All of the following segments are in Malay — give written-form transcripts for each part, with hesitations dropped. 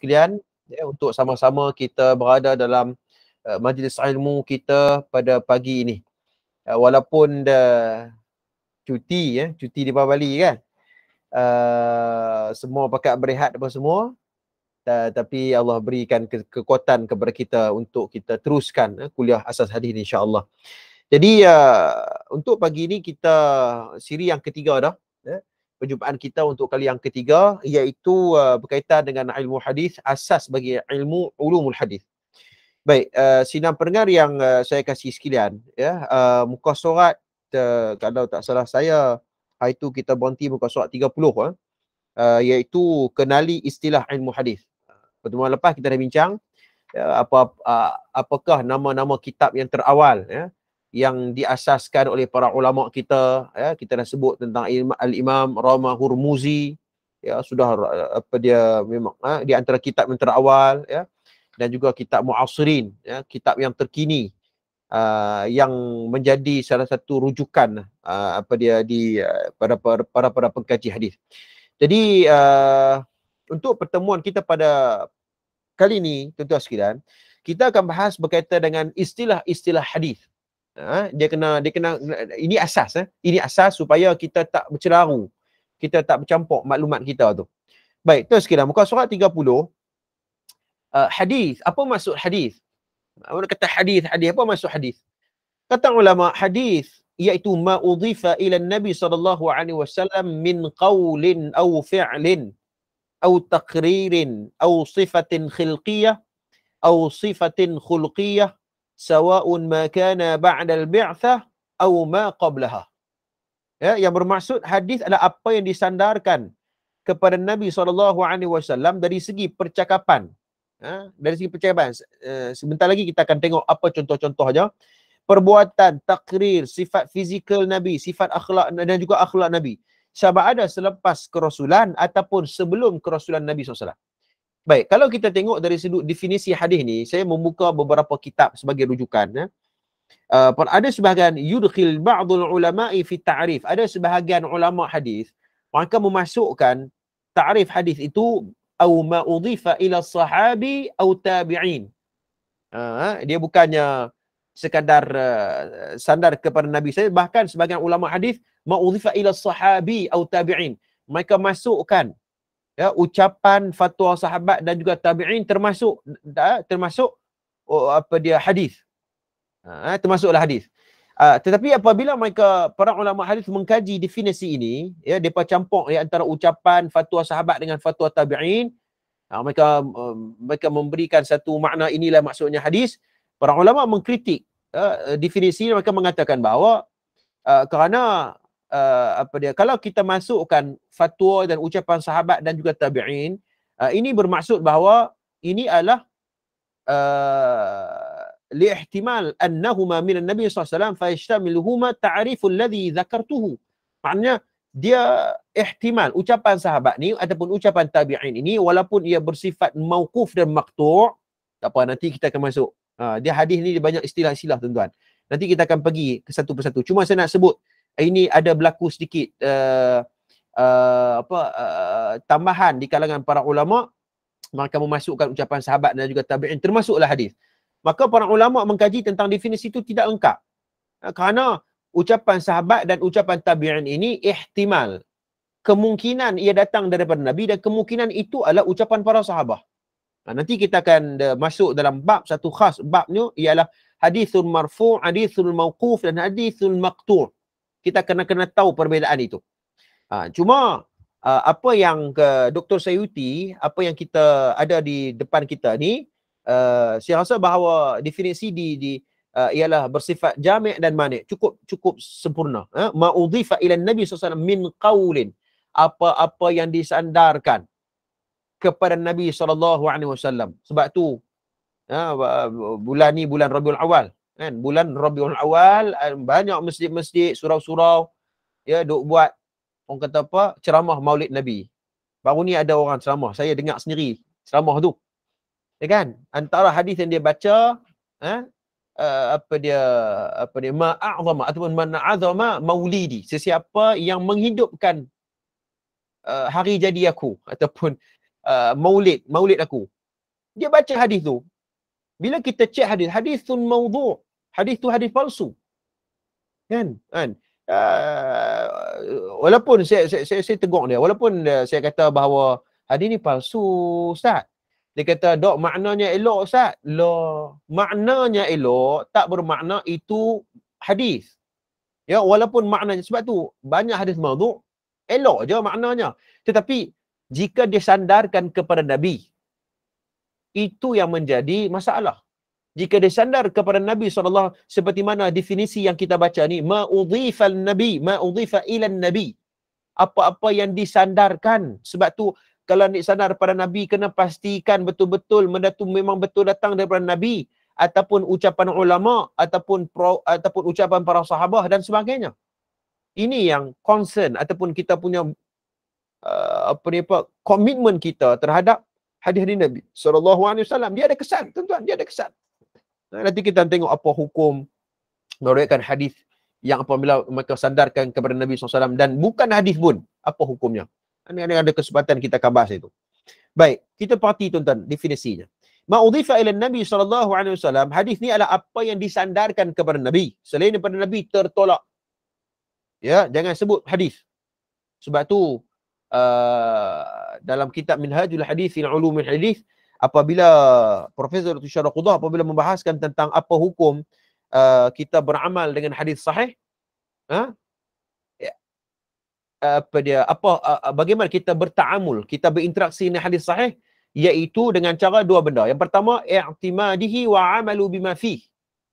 sekalian, ya, untuk sama-sama kita berada dalam majlis ilmu kita pada pagi ini. Walaupun cuti, cuti di Bali kan. Semua pakat berehat apa semua. Tapi Allah berikan kekuatan kepada kita untuk kita teruskan kuliah asas hadis ni, insya-Allah. Jadi untuk pagi ini kita siri yang ketiga dah. Perjumpaan kita untuk kali yang ketiga, iaitu berkaitan dengan ilmu hadis, asas bagi ilmu ulumul hadis. Baik, sidang pendengar yang saya kasih sekalian, ya, muka surat, kalau tak salah saya, hari itu kita berhenti muka surat 30, iaitu kenali istilah ilmu hadis. Pertemuan lepas kita dah bincang apakah nama-nama kitab yang terawal, ya, yang diasaskan oleh para ulama kita, ya. Kita dah sebut tentang Al-Imam Rama Hurmuzi, ya, sudah dia memang di antara kitab yang terawal, ya, dan juga kitab muasirin, ya, kitab yang terkini, yang menjadi salah satu rujukan pada para pengkaji hadis. Jadi untuk pertemuan kita pada kali ini, tuan-tuan sekalian, kita akan bahas berkaitan dengan istilah-istilah hadis. Dia kena ini asas, ini asas supaya kita tak bercelaru, kita tak bercampur maklumat kita tu. Baik, tuan sekalian, muka surat 30. Hadis, apa maksud hadis? Orang kata hadis, apa maksud hadis? Kata ulama, hadis iaitu ma udhifa ila Nabi sallallahu alaihi wasallam min qaulin aw fi'lin aw taqririn aw sifatin khilqiyah aw sifatin khulqiyah sawa'un ma kana ba'da al-bi'tsah aw ma qablaha. Ya, yang bermaksud hadis adalah apa yang disandarkan kepada Nabi SAW dari segi percakapan. Dari segi percakapan. Sebentar lagi kita akan tengok apa contoh-contohnya. Perbuatan, takrir, sifat fizikal Nabi, sifat akhlak dan juga akhlak Nabi. Sama ada selepas kerasulan ataupun sebelum kerasulan Nabi SAW. Baik, kalau kita tengok dari sudut definisi hadis ni, saya membuka beberapa kitab sebagai rujukan. Ada sebahagian yudkhil ba'dul ulama'i fi ta'rif. Ada sebahagian ulama hadis, mereka memasukkan ta'rif hadis itu au ma udhifa ila sahabi au tabi'in. Dia bukannya sekadar sandar kepada Nabi saja, bahkan sebahagian ulama hadis ma udhifa ila sahabi au tabi'in. Mereka masukkan, ya, ucapan fatwa sahabat dan juga tabi'in termasuk hadis. Termasuklah hadis. Tetapi apabila para ulama hadis mengkaji definisi ini, ya, depa campur antara ucapan fatwa sahabat dengan fatwa tabi'in, mereka memberikan satu makna, inilah maksudnya hadis. Para ulama mengkritik definisi ini. Mereka mengatakan bahawa kerana kalau kita masukkan fatwa dan ucapan sahabat dan juga tabi'in, ini bermaksud bahawa ini adalah liihtimal annahuma minan Nabi SAW fayashtamiluhuma ta'riful ladhi zakartuhu. Maknanya dia ihtimal ucapan sahabat ni ataupun ucapan tabi'in ini, walaupun ia bersifat mauquf dan maqtu', tak apa, nanti kita akan masuk. Dia hadis ni dia banyak istilah-istilah, tuan-tuan. Nanti kita akan pergi ke satu persatu. Cuma saya nak sebut ini ada berlaku sedikit tambahan di kalangan para ulama. Mereka memasukkan ucapan sahabat dan juga tabi'in termasuklah hadis. Maka para ulama mengkaji tentang definisi itu tidak lengkap. Kerana ucapan sahabat dan ucapan tabi'in ini ihtimal, kemungkinan ia datang daripada Nabi dan kemungkinan itu adalah ucapan para sahabat. Nanti kita akan masuk dalam bab satu khas. Babnya ialah hadithul marfu', hadithul mauquf dan hadithul maqtu'. Kita kena tahu perbezaan itu. Cuma apa yang Dr. Sayuti, apa yang kita ada di depan kita ni, saya rasa bahawa definisi ialah bersifat jami' dan mani', cukup sempurna. Ma udhifa ila Nabi SAW min qaulin, apa yang disandarkan kepada Nabi SAW. Sebab tu bulan ni bulan Rabiul Awal, kan? Bulan Rabiul Awal, banyak masjid-masjid, surau-surau, ya, duk buat, orang kata apa, ceramah Maulid Nabi. Baru ni ada orang ceramah, saya dengar sendiri ceramah tu, ya kan? Antara hadis yang dia baca, ma'a'zama ataupun man'a'azama maulidi, sesiapa yang menghidupkan hari jadi aku, ataupun maulid aku. Dia baca hadis tu. Bila kita cek hadithun maudhu'. Hadis tu hadis palsu. Kan? Walaupun saya tegur dia, walaupun saya kata bahawa hadis ni palsu, Ustaz. Dia kata, dok, maknanya elok, Ustaz. Loh, maknanya elok tak bermakna itu hadis. Ya, walaupun maknanya, sebab tu banyak hadis maudhu' elok je maknanya. Tetapi jika disandarkan kepada Nabi, itu yang menjadi masalah. Jika disandar kepada Nabi SAW, seperti mana definisi yang kita baca ni, ma'udhifal Nabi, ma'udhifa ilan Nabi. Apa-apa yang disandarkan. Sebab tu, kalau disandar pada Nabi, kena pastikan betul-betul benda tu memang betul datang daripada Nabi, ataupun ucapan ulama, ataupun ucapan para sahabah dan sebagainya. Ini yang concern ataupun kita punya komitmen kita terhadap hadis Nabi SAW. Dia ada kesan, tuan-tuan, dia ada kesan. Nanti kita tengok apa hukum meriwayatkan hadis yang apabila mereka sandarkan kepada Nabi SAW dan bukan hadis pun, apa hukumnya. Ini ada kesempatan kita akan bahas itu. Baik, kita parti tuan-tuan definisinya. Ma'udhifa ila Nabi SAW, hadis ni adalah apa yang disandarkan kepada Nabi. Selain daripada Nabi tertolak. Ya, jangan sebut hadis. Sebab tu dalam kitab Minhajul Hadis fi Ulumul Hadis, apabila Profesor Dr. Syarah Qudah apabila membahaskan tentang apa hukum kita beramal dengan hadis sahih, bagaimana kita bertaamul, kita berinteraksi dengan hadis sahih, iaitu dengan cara dua benda. Yang pertama, i'timadihi wa amalu bima fih.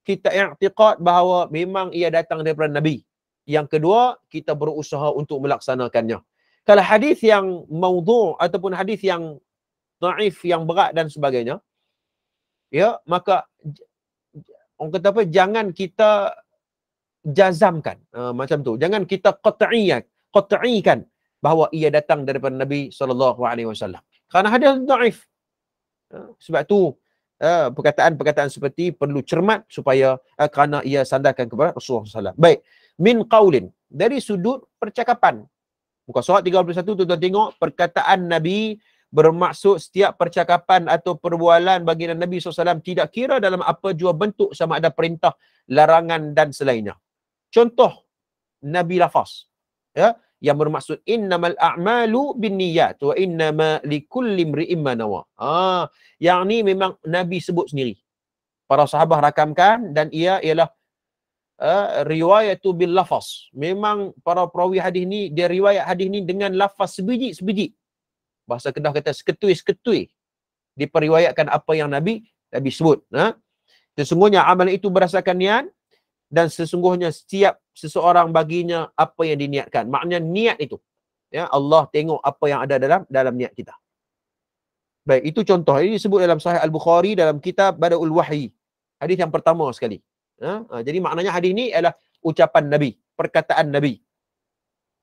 Kita i'tiqad bahawa memang ia datang daripada Nabi. Yang kedua, kita berusaha untuk melaksanakannya. Kalau hadis yang maudhu' ataupun hadis yang dhaif, yang berat dan sebagainya, ya, maka orang kata apa, jangan kita jazamkan macam tu. Jangan kita qat'ikan bahawa ia datang daripada Nabi SAW. Kerana hadis dhaif. Sebab tu perkataan-perkataan seperti perlu cermat supaya kerana ia sandarkan kepada Rasulullah SAW. Baik, min qaulin, dari sudut percakapan. Muka surat 31 tuan-tuan tengok, perkataan Nabi bermaksud setiap percakapan atau perbualan baginda Nabi SAW, tidak kira dalam apa jua bentuk, sama ada perintah, larangan dan selainnya. Contoh Nabi lafaz, ya, yang bermaksud innamal a'malu binniyat wa innama likulli imri'in ma nawa. Yang ni memang Nabi sebut sendiri. Para sahabat rakamkan dan ia ialah riwayatu bil lafaz. Memang para perawi hadis ni dia riwayat hadis ni dengan lafaz sebiji-sebiji. Bahasa Kedah kata seketui-seketui. Diperiwayatkan apa yang Nabi sebut. Sesungguhnya amalan itu berdasarkan niat, dan sesungguhnya setiap seseorang baginya apa yang diniatkan. Maknanya niat itu. Ya, Allah tengok apa yang ada dalam niat kita. Baik, itu contoh. Ini disebut dalam Sahih Al-Bukhari dalam kitab Bada'ul Wahyi. Hadis yang pertama sekali. Jadi maknanya hadis ini adalah ucapan Nabi, perkataan Nabi.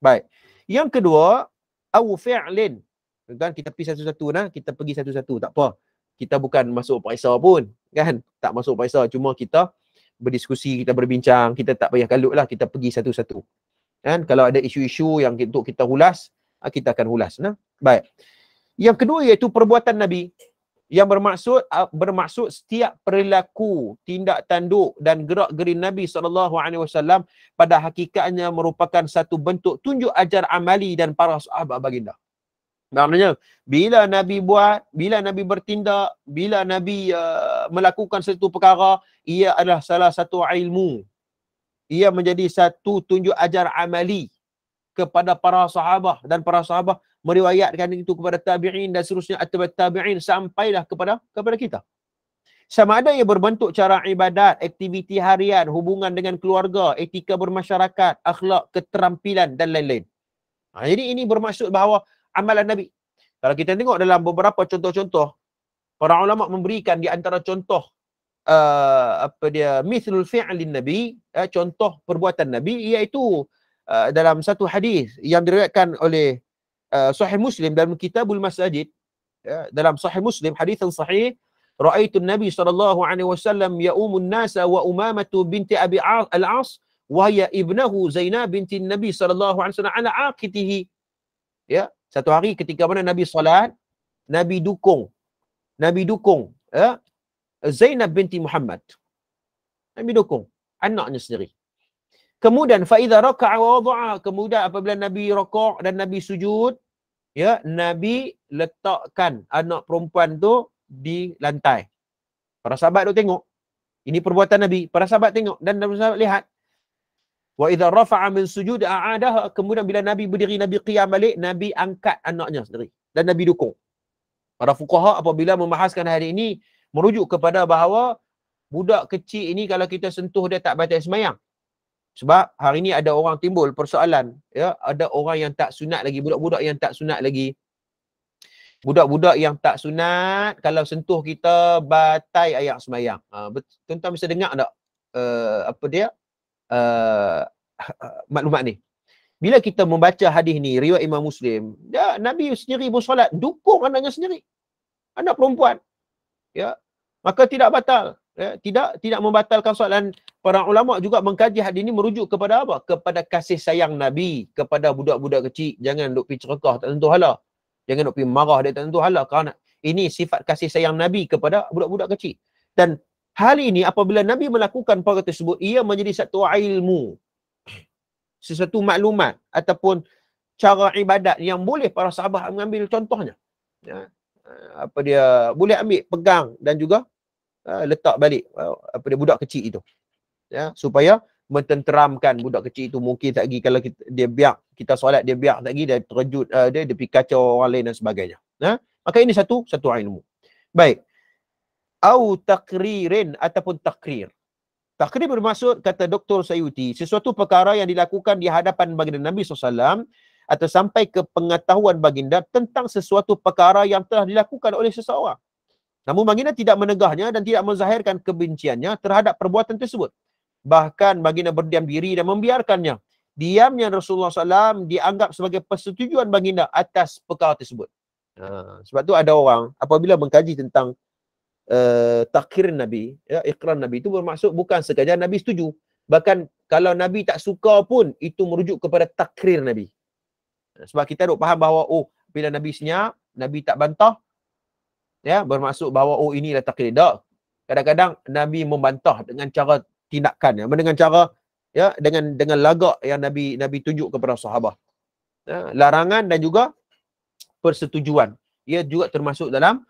Baik. Yang kedua, au fi'lin. Tuan, kita pergi satu-satu kita pergi satu-satu, tak apa. Kita bukan masuk periksa pun, kan? Tak masuk periksa, cuma kita berdiskusi, kita berbincang, kita tak payah kalut lah, kita pergi satu-satu. Kan? Kalau ada isu-isu yang untuk kita ulas, kita akan ulas. Baik. Yang kedua iaitu perbuatan Nabi, yang bermaksud setiap perilaku, tindak tanduk dan gerak-geri Nabi SAW pada hakikatnya merupakan satu bentuk tunjuk ajar amali dan para sahabat baginda. Maknanya, bila Nabi buat, bila Nabi bertindak, bila Nabi melakukan satu perkara, ia adalah salah satu ilmu. Ia menjadi satu tunjuk ajar amali kepada para sahabat, dan para sahabat meriwayatkan itu kepada tabi'in dan seterusnya atau tabi'in sampailah kepada kita. Sama ada ia berbentuk cara ibadat, aktiviti harian, hubungan dengan keluarga, etika bermasyarakat, akhlak, keterampilan dan lain-lain. Jadi ini bermaksud bahawa amalan Nabi. Kalau kita tengok dalam beberapa contoh-contoh, para ulama memberikan di antara contoh mithlul fi'lin Nabi, contoh perbuatan Nabi, iaitu dalam satu hadis yang diriwayatkan oleh Sahih Muslim dalam Kitabul Masajid, dalam Sahih Muslim, hadis yang sahih, ra'aitu Nabi SAW ya'umun nasa wa Umamatu binti Abi Al-As wa hiya ibnahu Zainab binti Nabi SAW ala aqitihi. Ya, satu hari ketika mana Nabi salat, Nabi dukung ya, Zainab binti Muhammad. Nabi dukung anaknya sendiri. Kemudian faidza raka'a wa wada'a, kemudian apabila Nabi raka'a dan Nabi sujud, ya, Nabi letakkan anak perempuan tu di lantai. Para sahabat tu tengok. Ini perbuatan Nabi. Para sahabat tengok dan sahabat lihat. Wa idza rafa'a min sujud a'adaha, kemudian bila Nabi berdiri, Nabi qiyam balik, Nabi angkat anaknya sendiri dan Nabi dukung. Para fuqaha apabila membahaskan hari ini merujuk kepada bahawa budak kecil ini kalau kita sentuh dia tak batal sembahyang. Sebab hari ini ada orang timbul persoalan, ya, ada orang yang tak sunat lagi, budak-budak yang tak sunat lagi. Budak-budak yang tak sunat kalau sentuh kita batal ayat sembahyang. Tuan-tuan bisa dengar tak apa dia maklumat ni? Bila kita membaca hadis ni riwayat Imam Muslim, ya, Nabi sendiri bersolat dukung anaknya sendiri, anak perempuan, ya, maka tidak batal, ya, tidak membatalkan solat. Dan para ulama juga mengkaji hadis ini merujuk kepada apa? Kepada kasih sayang Nabi kepada budak-budak kecil. Jangan duk pergi cerakah tak tentu hala, jangan duk pergi marah dia tak tentu hala, kerana ini sifat kasih sayang Nabi kepada budak-budak kecil. Dan hal ini apabila Nabi melakukan perkara tersebut, ia menjadi satu ilmu, sesuatu maklumat ataupun cara ibadat yang boleh para sahabat mengambil contohnya, ya, apa dia boleh ambil pegang dan juga letak balik apa dia budak kecil itu, ya, supaya mententeramkan budak kecil itu. Mungkin tak lagi kalau dia biar kita solat, dia biar tak lagi dia terkejut, dia pergi kacau orang lain dan sebagainya, ya. Maka ini satu ilmu. Baik, au takririn ataupun takrir. Takrir bermaksud, kata Dr. Sayuti, sesuatu perkara yang dilakukan di hadapan baginda Nabi SAW atau sampai ke pengetahuan baginda tentang sesuatu perkara yang telah dilakukan oleh seseorang. Namun baginda tidak menegahnya dan tidak menzahirkan kebenciannya terhadap perbuatan tersebut. Bahkan baginda berdiam diri dan membiarkannya. Diamnya Rasulullah SAW dianggap sebagai persetujuan baginda atas perkara tersebut. Sebab tu ada orang apabila mengkaji tentang takrir Nabi, ya, ikrar Nabi itu bermaksud bukan sekadar Nabi setuju. Bahkan kalau Nabi tak suka pun itu merujuk kepada takrir Nabi. Sebab kita duk faham bahawa bila Nabi senyap, Nabi tak bantah, ya, bermaksud bahawa inilah takrir. Tak. Kadang-kadang Nabi membantah dengan cara tindakan, ya, dengan cara, ya, dengan lagak yang Nabi tunjuk kepada sahabat. Ya, larangan dan juga persetujuan. Ia juga termasuk dalam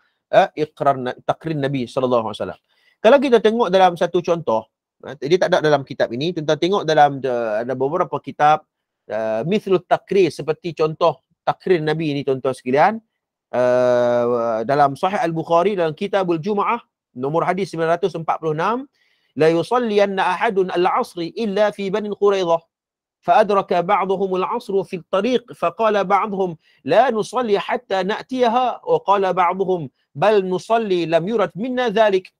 ikrar takrir Nabi sallallahu alaihi wasallam. Kalau kita tengok dalam satu contoh, dia tak ada dalam kitab ini, tuan-tuan tengok dalam ada beberapa kitab mithlut takrir, seperti contoh takrir Nabi ini tuan-tuan sekalian, dalam Sahih Al-Bukhari dalam Kitabul Jumu'ah nomor hadis 946, la yusalliyanna ahadun al-'asri illa fi Bani Quraidah فأدرك بعضهم العصر في الطريق فقال بعضهم لا نصلي حتى نأتيها وقال بعضهم بل نصلي لم يرد منا ذلك.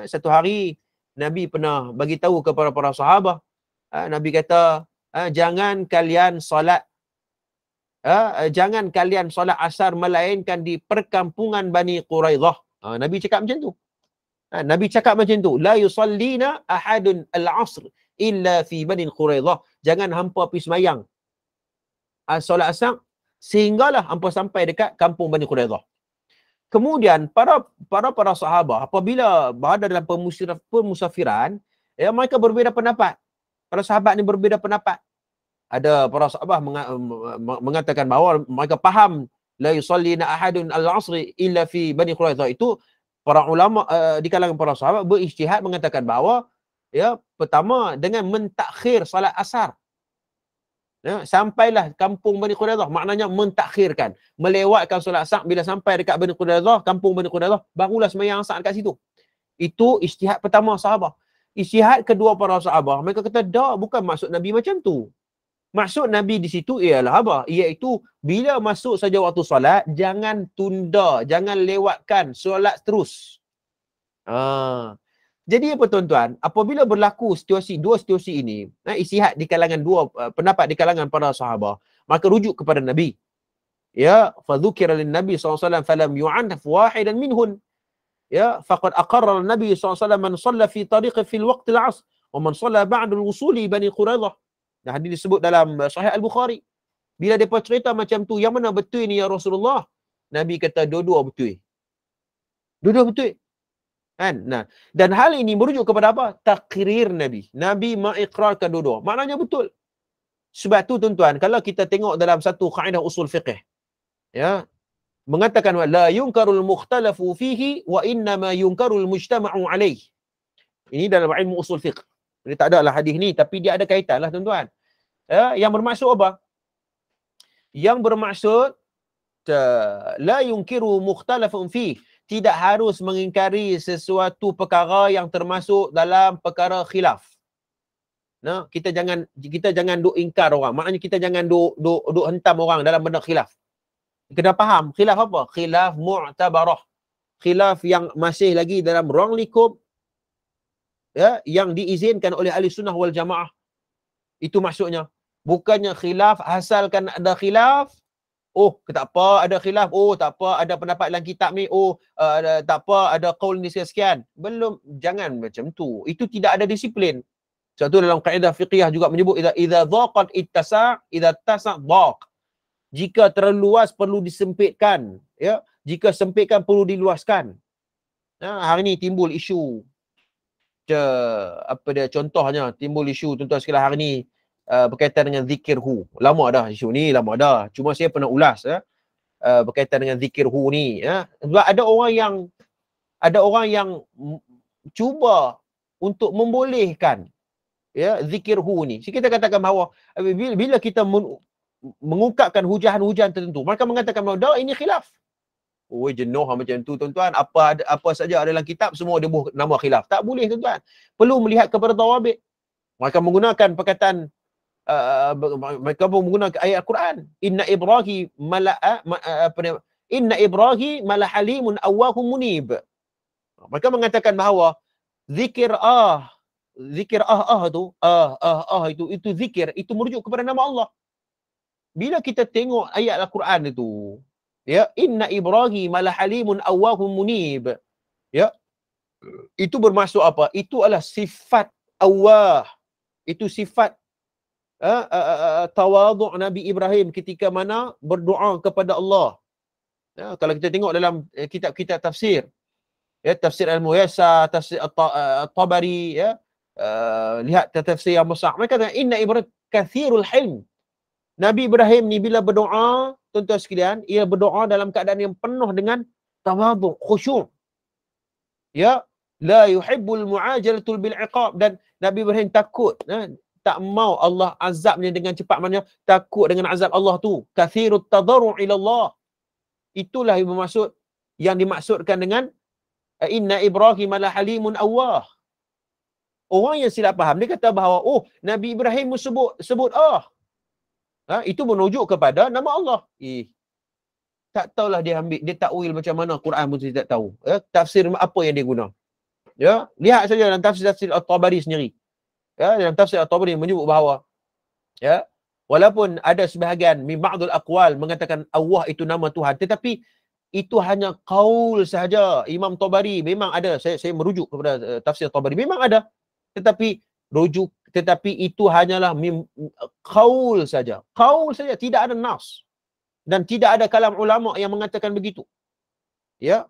Satu hari Nabi pernah bagi tahu kepada para sahabat, Nabi kata, jangan kalian solat asar melainkan di perkampungan Bani Quraidah. Nabi cakap macam tu. La yusallina ahadun al-'asr illa fi Bani Quraidah. Jangan hampa pergi semayang solat asar sehinggalah hampa sampai dekat kampung Bani Quraidah. Kemudian para sahabat apabila berada dalam pemusafiran, ya, mereka berbeza pendapat. Para sahabat ni berbeza pendapat. Ada para sahabat mengatakan bahawa mereka faham la yusallina ahadun al-'asri illa fi Bani Quraidah. Itu para ulama di kalangan para sahabat berijtihad mengatakan bahawa, ya, pertama dengan mentakhir salat asar, ya, sampailah kampung Bani Quraidah, maknanya mentakhirkan, melewatkan solat asar. Bila sampai dekat Bani Quraidah, kampung Bani Quraidah, barulah sembahyang asar dekat situ. Itu ijtihad pertama sahabat. Ijtihad kedua para sahabat, mereka kata dah, bukan maksud Nabi macam tu. Maksud Nabi di situ ialah apa? Iaitu bila masuk saja waktu solat, jangan tunda, jangan lewatkan, solat terus. Jadi apa tuan-tuan, apabila berlaku dua situasi ini, ijtihad di kalangan pendapat di kalangan para sahabat, maka rujuk kepada Nabi. Ya, fadzukira lin Nabi sallallahu alaihi wasallam falam yu'anf wahidan minhun. Ya, faqad aqarra Nabi sallallahu alaihi wasallam man shalla fi tariqi fil waqt al-'asr wa man shalla ba'da al-wusuli Bani Quraidah. Nah, hadis disebut dalam Sahih Al-Bukhari. Bila depa cerita macam tu, yang mana betul ni ya Rasulullah? Nabi kata dua-dua betul. Dua-dua betul. Kan? Nah, dan hal ini merujuk kepada apa? Takrir Nabi. Nabi mengikrarkan dua-dua. Maknanya betul. Sebab tu tuan-tuan, kalau kita tengok dalam satu kaedah usul fiqh, ya, mengatakan la yunkarul mukhtalafu fihi wa innama yunkarul mujtama'u alaih. Ini dalam ilmu usul fiqh. Jadi tak adalah hadis ni, tapi dia ada kaitan lah tuan-tuan. Ya, yang bermaksud apa? Yang bermaksud la yunkiru mukhtalafun fihi. Tidak harus mengingkari sesuatu perkara yang termasuk dalam perkara khilaf. Nah, kita jangan duk ingkar orang. Maknanya kita jangan duk hentam orang dalam benda khilaf. Kena faham khilaf apa? Khilaf mu'tabarah. Khilaf yang masih lagi dalam ruang lingkup, ya, yang diizinkan oleh ahli sunnah wal jamaah. Itu maksudnya. Bukannya khilaf asalkan ada khilaf. Oh, tak apa ada khilaf. Oh, tak apa ada pendapat dalam kitab ni. Oh, tak apa ada qaul ni sekian. Belum, jangan macam tu. Itu tidak ada disiplin. Sebab tu dalam kaedah fiqhiyah juga menyebut idza dhaqat ittasa', idza tasa' dhaq. Jika terlalu luas perlu disempitkan, ya. Jika sempitkan perlu diluaskan. Nah, hari ni timbul isu contohnya timbul isu tuan-tuan sekalian hari ni berkaitan dengan zikir hu. Lama dah isu ni, lama dah. Cuma saya pernah ulas, ya, berkaitan dengan zikir hu ni, ya. Sebab ada orang yang cuba untuk membolehkan, ya, zikir hu ni. Kita katakan bahawa bila kita mengungkapkan hujahan-hujahan tertentu, mereka mengatakan bahawa ini khilaf. Oh, jenuh macam tu tuan-tuan. Apa saja ada dalam kitab semua dia buat nama khilaf. Tak boleh tuan-tuan. Perlu melihat kepada tawabit. Mereka menggunakan perkataan mereka menggunakan ayat Al-Quran. Inna Ibrahim malahalimun awwahum munib. Mereka mengatakan bahawa zikir itu zikir, itu merujuk kepada nama Allah. Bila kita tengok ayat Al-Quran itu, ya, inna Ibrahim malahalimun awwahum munib, ya, itu bermaksud apa? Itu adalah sifat awwah. Itu sifat tawadhu' Nabi Ibrahim ketika mana berdoa kepada Allah. Ya, kalau kita tengok dalam kitab-kitab tafsir, ya, tafsir Al-Muyassar, tafsir At-Tabari, ya, lihat tafsir yang besar. Mereka kata inna Ibrahim kathirul hilm. Nabi Ibrahim ni bila berdoa, tuan-tuan sekalian, ia berdoa dalam keadaan yang penuh dengan tawadhu', khusyuk. Ya, la yuhibbul mu'ajalatul bil iqab, dan Nabi Ibrahim takut, tak mau Allah azabnya dengan cepat, maknanya takut dengan azab Allah tu. Kathirut tadarru' ila Allah. Itulah yang dimaksudkan dengan inna Ibrahim la halimun awwah. Orang yang silap faham, dia kata bahawa oh, Nabi Ibrahim sebut itu menuju kepada nama Allah. Tak tahulah dia takwil macam mana Quran pun dia tak tahu. Ya, tafsir apa yang dia guna. Ya, lihat saja dalam tafsir At-Tabari sendiri. Ya, dalam tafsir At-Tabari menyebut bahawa, ya, walaupun ada sebahagian min ba'dul aqwal mengatakan Allah itu nama Tuhan, tetapi itu hanya qaul sahaja. Imam Tabari memang ada, saya merujuk kepada tafsir Tabari, memang ada, tetapi itu hanyalah qaul saja. Qaul saja, tidak ada nas. Dan tidak ada kalam ulama yang mengatakan begitu. Ya,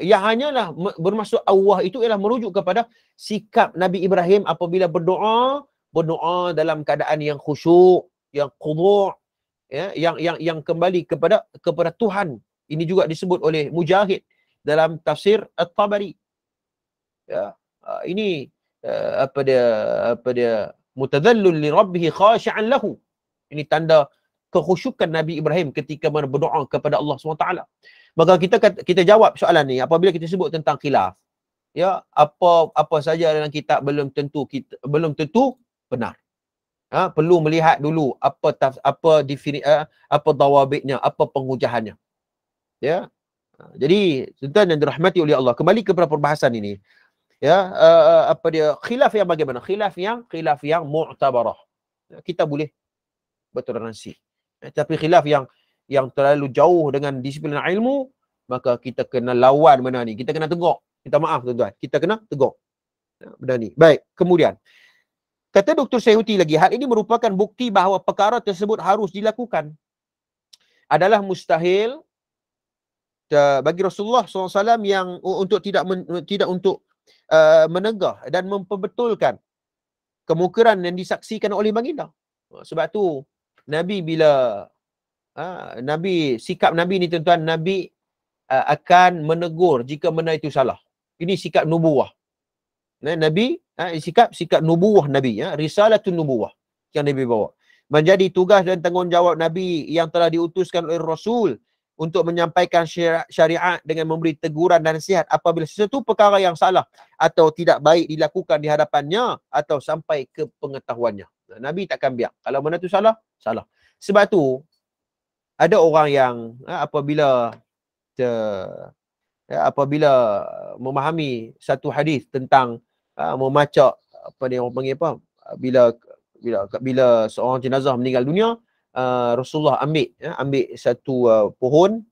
yang hanyalah bermaksud Allah itu ialah merujuk kepada sikap Nabi Ibrahim apabila berdoa dalam keadaan yang khusyuk, yang khudu', ya, yang kembali kepada Tuhan. Ini juga disebut oleh Mujahid dalam tafsir At-Tabari. Ya, ini apa dia mutadhallul li rabbih khashi'an lahu. Ini tanda kekhusyukan Nabi Ibrahim ketika berdoa kepada Allah SWT. Maka kita jawab soalan ni apabila kita sebut tentang khilaf. Ya, apa saja dalam kitab belum tentu benar. Perlu melihat dulu apa dawabitnya, apa penghujahannya. Ya. Jadi tuan-tuan yang dirahmati oleh Allah, kembali kepada perbahasan ini. Ya, khilaf yang bagaimana? Khilaf yang mu'tabarah. Kita boleh bertoleransi. Tapi khilaf yang terlalu jauh dengan disiplin ilmu, maka kita kena lawan benda ni. Kita kena tegur. Minta maaf tuan-tuan. Kita kena tegur benda ni. Baik, kemudian kata Dr. Sayhuti lagi, hal ini merupakan bukti bahawa perkara tersebut harus dilakukan. Adalah mustahil bagi Rasulullah SAW yang untuk tidak untuk menegah dan memperbetulkan kemungkaran yang disaksikan oleh baginda. Sebab tu Nabi bila sikap Nabi ni tuan-tuan, Nabi akan menegur jika benda itu salah. Ini sikap nubuwah. Nabi sikap nubuwah Nabi, risalatun nubuwah yang Nabi bawa. Menjadi tugas dan tanggungjawab Nabi yang telah diutuskan oleh Rasul untuk menyampaikan syariat dengan memberi teguran dan nasihat apabila sesuatu perkara yang salah atau tidak baik dilakukan di hadapannya atau sampai ke pengetahuannya. Nabi takkan biar. Kalau benda tu salah, salah. Sebab tu ada orang yang apabila memahami satu hadis tentang memacak apa dia orang panggil apa, bila seorang jenazah meninggal dunia, Rasulullah ambil satu pohon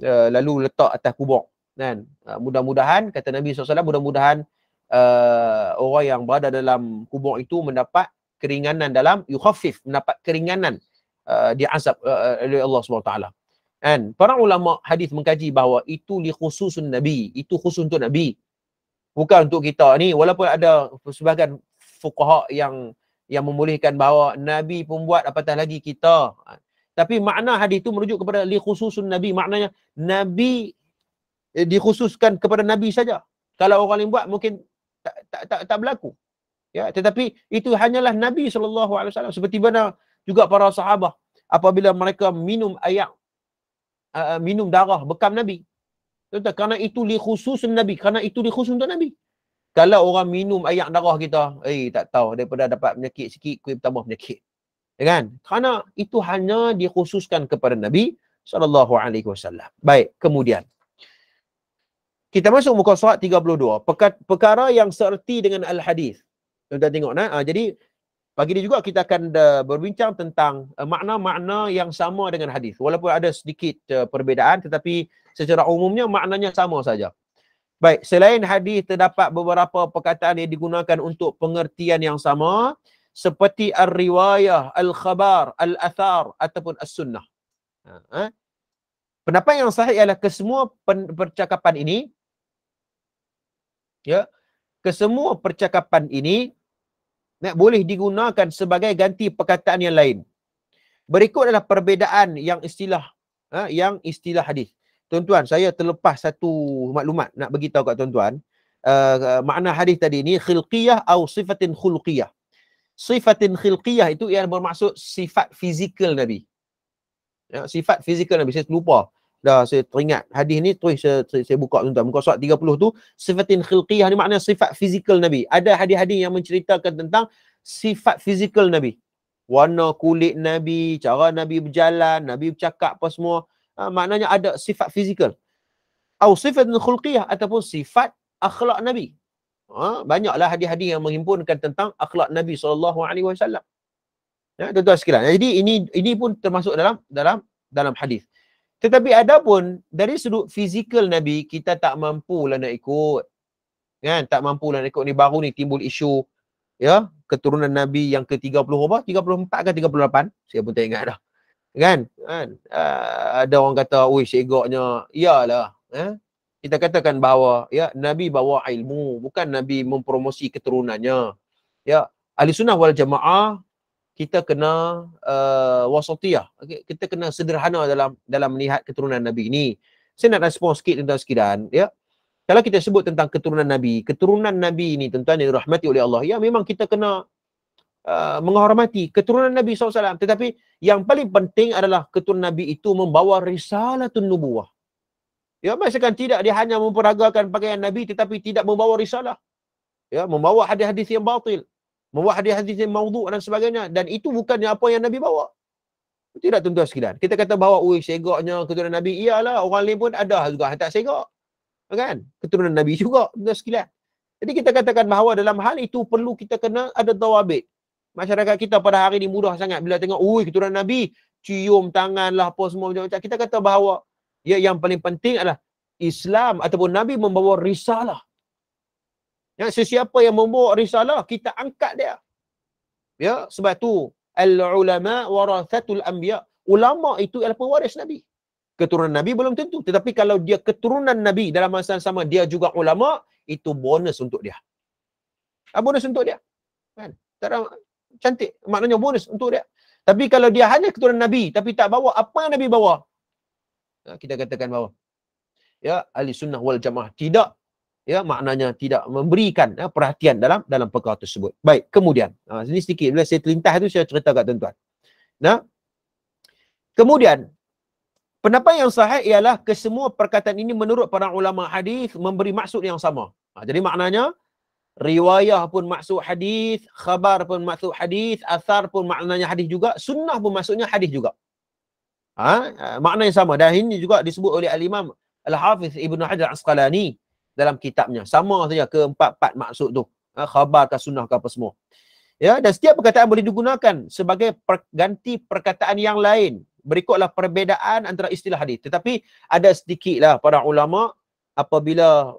lalu letak atas kubur, kan. Mudah-mudahan, kata Nabi SAW, mudah-mudahan orang yang berada dalam kubur itu mendapat keringanan dalam mendapat keringanan diazab oleh Allah SWT. Kan? Para ulama hadis mengkaji bahawa itu li khususun Nabi, itu khusus untuk Nabi, bukan untuk kita ni. Walaupun ada sebahagian fuqaha yang membolehkan bahawa Nabi pun buat, apatah lagi kita. Tapi makna hadis itu merujuk kepada li khususun Nabi, maknanya Nabi dikhususkan kepada Nabi saja. Kalau orang lain buat mungkin tak berlaku. Ya, tetapi itu hanyalah Nabi SAW. Seperti mana juga para sahabat apabila mereka minum air, minum darah bekam Nabi, kerana itu li khusus Nabi, kerana itu li khusus untuk Nabi. Kalau orang minum air darah kita, tak tahu, daripada dapat penyakit sikit, kuih bertambah penyakit, kan? Kerana itu hanya dikhususkan kepada Nabi SAW. Baik, kemudian kita masuk muka surat 32, perkara yang seerti dengan al-hadis. Tuan-tuan tengok, jadi pagi ni juga kita akan berbincang tentang makna-makna yang sama dengan hadis. Walaupun ada sedikit perbezaan, tetapi secara umumnya maknanya sama saja. Baik, selain hadis terdapat beberapa perkataan yang digunakan untuk pengertian yang sama, seperti al-riwayah, al-khabar, al-athar ataupun as-sunnah. Pendapat yang sahih ialah kesemua percakapan ini, kesemua percakapan ini boleh digunakan sebagai ganti perkataan yang lain. Berikut adalah perbezaan yang istilah hadis. Tuan-tuan, saya terlepas satu maklumat nak bagi tahu kat tuan-tuan. Makna hadis tadi ni khilqiyah atau sifatin khuluqiyah. Sifatin khilqiyah itu yang bermaksud sifat fizikal Nabi. Sifat fizikal Nabi. Saya lupa dah, saya teringat hadis ni, terus saya buka tuan-tuan. Muka surat 30 tu, sifatin khilqiyah ni maknanya sifat fizikal Nabi. Ada hadis-hadis yang menceritakan tentang sifat fizikal Nabi. Warna kulit Nabi, cara Nabi berjalan, Nabi bercakap apa semua. Maknanya ada sifat fizikal. Atau sifatin khulqiyah ataupun sifat akhlak Nabi. Banyaklah hadis-hadis yang menghimpunkan tentang akhlak Nabi SAW. Tuan-tuan sekalian. Jadi ini pun termasuk dalam hadis. Tetapi ada pun dari sudut fizikal Nabi, kita tak mampu lah nak ikut. Kan? Tak mampu lah nak ikut. Ni baru ni timbul isu keturunan Nabi yang ke-30 apa? 34 ke 38? Saya pun tak ingat dah. Kan? Ada orang kata, oi segaknya. Iyalah. Kita katakan bahawa Nabi bawa ilmu, bukan Nabi mempromosi keturunannya. Ahli sunnah wal jamaah, kita kena wasatiyah. Kita kena sederhana dalam melihat keturunan Nabi ni. Saya nak respon sikit tentang sekalian, Kalau kita sebut tentang keturunan Nabi ni, tuan-tuan yang dirahmati oleh Allah, memang kita kena menghormati keturunan Nabi SAW. Tetapi yang paling penting adalah keturunan Nabi itu membawa risalatun nubuwah. Maksudkan tidak dia hanya memperagakan pakaian Nabi tetapi tidak membawa risalah. Membawa hadis-hadis yang batil, membawa hadis-hadis yang maudhu' dan sebagainya, dan itu bukannya apa yang Nabi bawa. Tidak, tuan-tuan sekalian. Kita kata bahawa segaknya keturunan Nabi, iyalah, orang lain pun ada juga tak segak. Kan? Keturunan Nabi juga, tuan-tuan sekalian. Jadi kita katakan bahawa dalam hal itu perlu kita kena ada dawabit. Masyarakat kita pada hari ini mudah sangat bila tengok, keturunan Nabi, cium tangan lah, apa semua macam-macam. Kita kata bahawa yang paling penting adalah Islam ataupun Nabi membawa risalah. Sesiapa yang membawa risalah, kita angkat dia. Sebab tu al-ulama warathatul anbiya. Ulama itu adalah pewaris Nabi. keturunan Nabi belum tentu. Tetapi kalau dia keturunan Nabi dalam masa yang sama dia juga ulama, itu bonus untuk dia. Bonus untuk dia. Kan? Cara cantik. Maknanya bonus untuk dia. Tapi kalau dia hanya keturunan Nabi tapi tak bawa apa yang Nabi bawa, kita katakan bahawa ya ahli sunnah wal jamaah tidak, ya maknanya tidak memberikan perhatian dalam perkara tersebut. Baik, kemudian ini sedikit bila saya terlintas tu saya cerita kat tuan-tuan. Nah, kemudian pendapat yang sahih ialah kesemua perkataan ini menurut para ulama hadis memberi maksud yang sama. Jadi maknanya riwayah pun maksud hadis, khabar pun maksud hadis, asar pun maknanya hadis juga, sunnah pun maksudnya hadis juga. Makna yang sama. Dan ini juga disebut oleh Al-Imam Al-Hafiz Ibn Hajar Asqalani dalam kitabnya. Sama saja keempat-empat maksud tu. Khabar ke sunnah ke apa semua. Ya, dan setiap perkataan boleh digunakan sebagai ganti perkataan yang lain. Berikutlah perbezaan antara istilah hadis. Tetapi ada sedikitlah para ulama apabila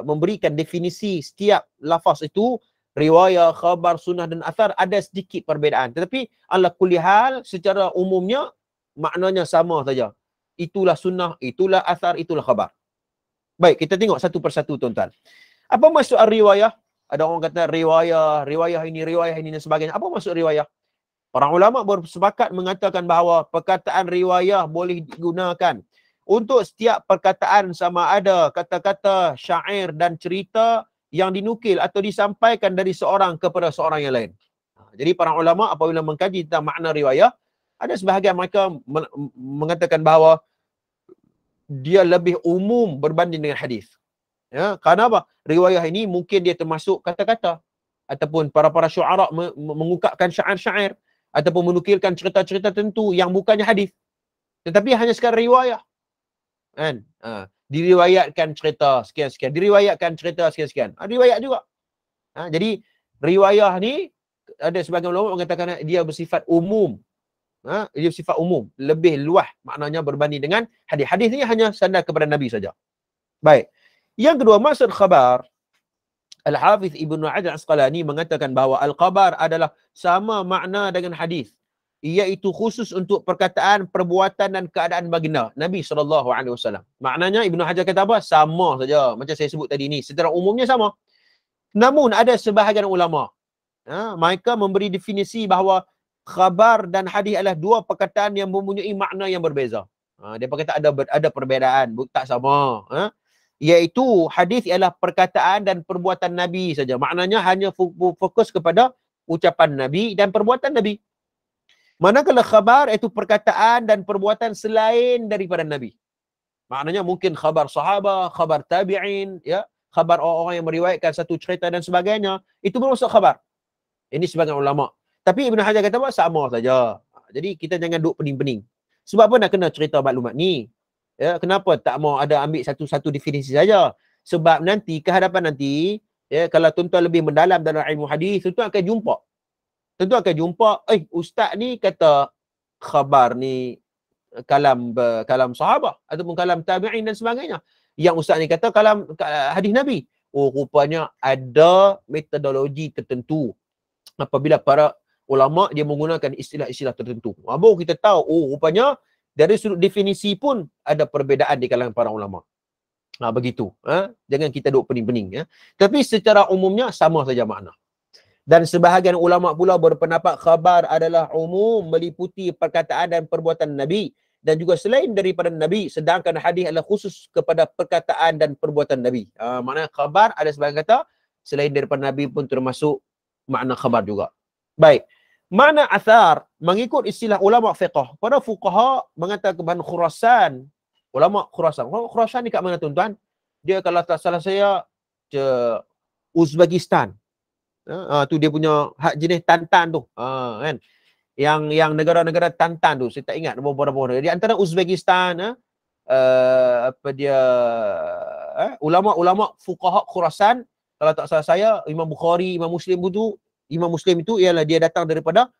memberikan definisi setiap lafaz itu, riwayah, khabar, sunnah dan athar, ada sedikit perbezaan. Tetapi ala kulli hal secara umumnya maknanya sama saja. Itulah sunnah, itulah athar, itulah khabar. Baik, kita tengok satu persatu tuan-tuan. Apa maksud riwayah? Ada orang kata riwayah ini dan sebagainya. Apa maksud riwayah? Para ulama bersepakat mengatakan bahawa perkataan riwayah boleh digunakan untuk setiap perkataan sama ada kata-kata, syair dan cerita yang dinukil atau disampaikan dari seorang kepada seorang yang lain. Jadi para ulama apabila mengkaji tentang makna riwayah, ada sebahagian mereka mengatakan bahawa dia lebih umum berbanding dengan hadis. Ya, kerana apa? Riwayah ini mungkin dia termasuk kata-kata ataupun para syuara mengungkapkan syair-syair ataupun menukilkan cerita-cerita tertentu yang bukannya hadis. Tetapi hanya sekadar riwayah. Kan? Diriwayatkan cerita sekian-sekian, diriwayatkan cerita sekian-sekian. Riwayat juga. Jadi riwayah ni ada sebagian ulama mengatakan dia bersifat umum. Dia bersifat umum, lebih luas maknanya berbanding dengan hadis. Hadis ni hanya sandar kepada Nabi saja. Baik. Yang kedua, maksud khabar, Al-Hafiz Ibn Hajar Asqalani mengatakan bahawa al-khabar adalah sama makna dengan hadis, iaitu khusus untuk perkataan, perbuatan dan keadaan baginda Nabi SAW. Maknanya Ibn Hajar kata apa? Sama saja. Macam saya sebut tadi ni. Secara umumnya sama. Namun ada sebahagian ulama, mereka memberi definisi bahawa khabar dan hadis adalah dua perkataan yang mempunyai makna yang berbeza. Dia kata ada perbezaan, tak sama. Iaitu hadis ialah perkataan dan perbuatan Nabi saja. Maknanya hanya fokus kepada ucapan Nabi dan perbuatan Nabi. Manakala khabar itu perkataan dan perbuatan selain daripada Nabi. Maknanya mungkin khabar sahabat, khabar tabi'in, ya, khabar orang-orang yang meriwayatkan satu cerita dan sebagainya, itu bermaksud khabar. Ini sebagian ulama. Tapi Ibn Hajar kata apa? Sama saja. Jadi kita jangan duk pening-pening. Sebab apa nak kena cerita maklumat ni? Ya, kenapa tak mau ada ambil satu-satu definisi saja? Sebab nanti, kehadapan nanti, ya, kalau tuan-tuan lebih mendalam dalam ilmu hadis, tuan-tuan akan jumpa. Tentu akan jumpa, ustaz ni kata khabar ni kalam sahabat ataupun kalam tabi'in dan sebagainya. Yang ustaz ni kata kalam hadis Nabi. Oh, rupanya ada metodologi tertentu. Apabila para ulama dia menggunakan istilah-istilah tertentu. Baru kita tahu, oh rupanya dari sudut definisi pun ada perbezaan di kalangan para ulama. Begitu. Jangan kita duk pening-pening. Ya. Tapi secara umumnya sama saja makna. Dan sebahagian ulama pula berpendapat khabar adalah umum meliputi perkataan dan perbuatan Nabi dan juga selain daripada Nabi, sedangkan hadis adalah khusus kepada perkataan dan perbuatan Nabi. Maknanya khabar ada sebahagian kata selain daripada Nabi pun termasuk makna khabar juga. Baik. Makna athar mengikut istilah ulama fiqh. Para fuqaha mengatakan bahan Khurasan. Ulama Khurasan. Khurasan ni kat mana tuan-tuan? Dia kalau tak salah saya Uzbekistan. Tu dia punya hak jenis Tantan tu. Kan? Yang negara-negara Tantan tu, saya tak ingat berapa-berapa. Di antara Uzbekistan, ulama-ulama fuqaha Khurasan, kalau tak salah saya, Imam Bukhari, Imam Muslim itu ialah dia datang daripada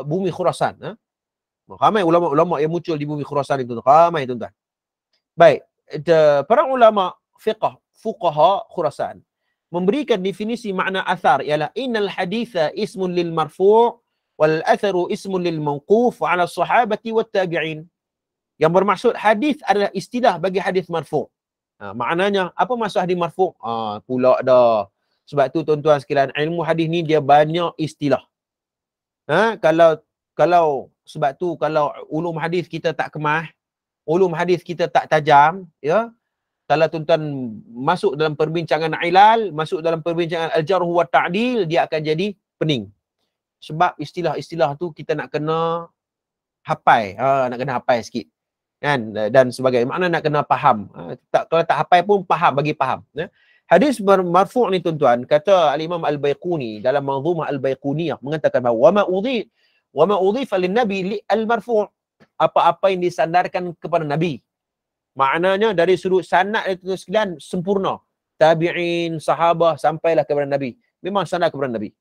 bumi Khurasan. Ramai ulama-ulama yang muncul di bumi Khurasan itu. Ramai tuan-tuan. Baik, para ulama fiqh, fuqaha Khurasan memberikan definisi makna athar ialah innal haditha ismun lil marfu' wal atharu ismun lil mawquf 'ala sahabati wat tabi'in. Yang bermaksud hadis adalah istilah bagi hadis marfu'. Maknanya apa maksud hadis marfu'? Pula dah. Sebab tu tuan-tuan sekalian, ilmu hadis ni dia banyak istilah. Kalau sebab tu kalau ulum hadis kita tak kemas, ulum hadis kita tak tajam, ya. Kalau tuan-tuan masuk dalam perbincangan ilal, masuk dalam perbincangan al-jarh wa ta'dil, dia akan jadi pening. Sebab istilah-istilah tu kita nak kena hafal, nak kena hafal sikit. Kan, dan sebagainya. Makna nak kena faham. Kalau tak hafal pun faham, bagi faham. Hadis marfu' ni tuan-tuan, kata al-Imam al-Baiquni dalam Manzumah al-Baiquniyah mengatakan bahawa wa ma udhifa lin-nabi al-marfu', apa-apa yang disandarkan kepada Nabi. Maknanya dari sudut sanad itu sekalian sempurna. Tabi'in, sahabah sampailah kepada Nabi. Memang sanad kepada Nabi.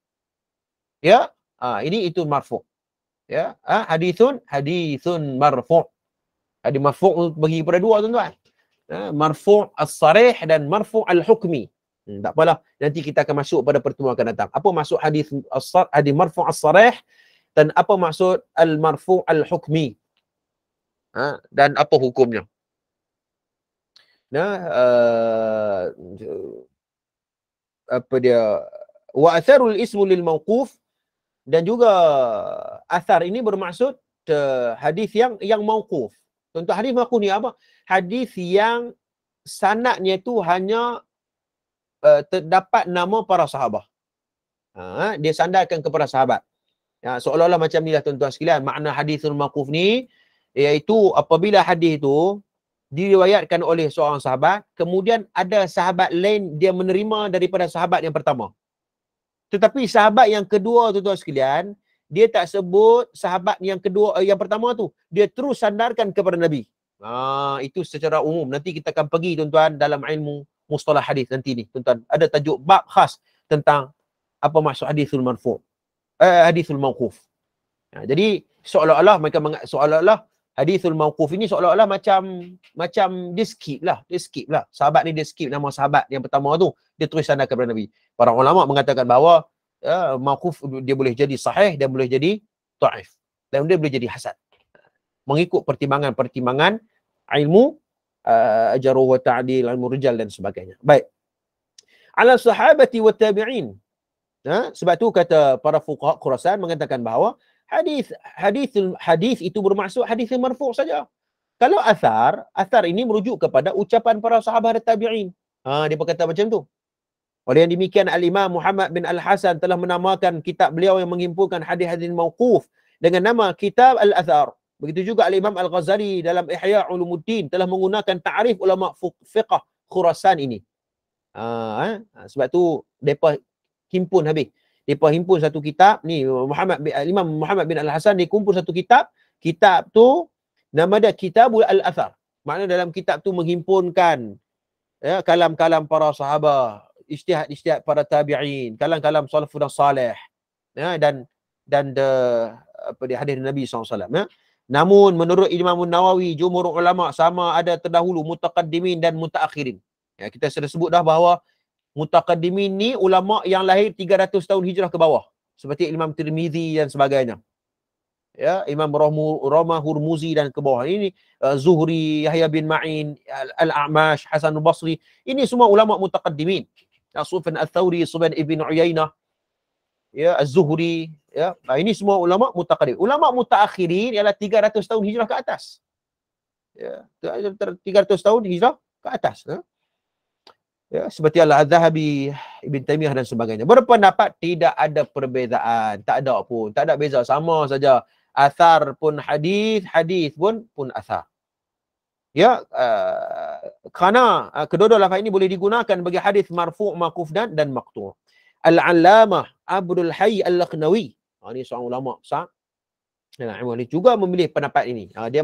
Ya, ini itu marfu'. Ya, hadithun marfu'. Hadis marfu' bagi kepada dua tuan-tuan. Marfu' as-sarih dan marfu' al-hukmi. Tak apalah, nanti kita akan masuk pada pertemuan akan datang. Apa maksud hadis marfu' as-sarih dan apa maksud al-marfu' al-hukmi? Dan apa hukumnya? Apa dia? Wa atharul ismu lil mawquf, dan juga athar ini bermaksud hadis yang mauquf. Contoh hadis mauquf ni apa? Hadis yang sanadnya itu hanya terdapat nama para sahabat. Dia sandarkan kepada sahabat. Seolah-olah macam inilah tuan-tuan sekalian. Makna hadisul mauquf ni iaitu apabila hadis itu diriwayatkan oleh seorang sahabat, kemudian ada sahabat lain dia menerima daripada sahabat yang pertama. Tetapi sahabat yang kedua tuan-tuan sekalian, dia tak sebut sahabat yang kedua, yang pertama tu. Dia terus sandarkan kepada Nabi. Itu secara umum. Nanti kita akan pergi tuan-tuan dalam ilmu mustalah hadis nanti ni. Tuan-tuan, ada tajuk bab khas tentang apa maksud hadisul marfu', hadisul mauquf. Jadi seolah-olah hadisul mauquf ini seolah-olah macam dia skip lah. Sahabat ni dia skip nama sahabat yang pertama tu. Dia terus sandarkan kepada Nabi. Para ulama mengatakan bahawa mauquf dia boleh jadi sahih, dia boleh jadi dhaif, dan dia boleh jadi hasan. Mengikut pertimbangan ilmu jarh wa ta'dil, ilmu rijal dan sebagainya. Baik. Ala sahabati wa tabi'in. Sebab tu kata para fuqaha Khurasan mengatakan bahawa hadis itu bermaksud hadis yang marfu' saja. Kalau athar ini merujuk kepada ucapan para sahabat dan tabi'in. Dia berkata macam tu. Oleh yang demikian, Al-Imam Muhammad bin Al-Hasan telah menamakan kitab beliau yang menghimpunkan hadis-hadis mauquf dengan nama Kitab Al-Athar. Begitu juga Al-Imam Al-Ghazali dalam Ihya Ulumuddin telah menggunakan ta'rif ulama fiqh Khurasan ini. Sebab tu depa himpun habis. Depa himpun satu kitab ni, Imam Muhammad bin Al-Hasan dia kumpul satu kitab. Kitab tu nama dia Kitabul Al-Athar. Maknanya dalam kitab tu menghimpunkan kalam-kalam para sahabat, ijtihad para tabi'in, kalam-kalam salafun salih, dan hadis Nabi SAW. Namun menurut Imam Nawawi, jumhur ulama sama ada terdahulu mutaqaddimin dan mutaakhirin. Kita sudah sebut dah bahawa mutaqaddimin ni ulama yang lahir 300 tahun hijrah ke bawah, seperti Imam Tirmizi dan sebagainya. Imam Rama Hurmuzi dan ke bawah ini, Zuhri, Yahya bin Ma'in, Al-A'mash, Hasan al-Basri, ini semua ulama mutaqaddimin. Sufyan al-Thawri, Sufyan ibn Uyainah, Az-Zuhri, ini semua ulama mutaqaddim. Ulama mutaakhirin ialah 300 tahun hijrah ke atas. 300 tahun hijrah ke atas. Seperti Al-Zahabi, Ibn Taymiyah dan sebagainya. Berpendapat tidak ada perbezaan, tak ada beza, sama saja. Athar pun hadis, hadis pun athar. Kerana kedua-dua lafaz ini boleh digunakan bagi hadis marfu', maquf dan maqtu'. Al-Allamah Abdul Hayy Al-Lakhnawi, ini seorang ulama besar, dia juga memilih pendapat ini. Dia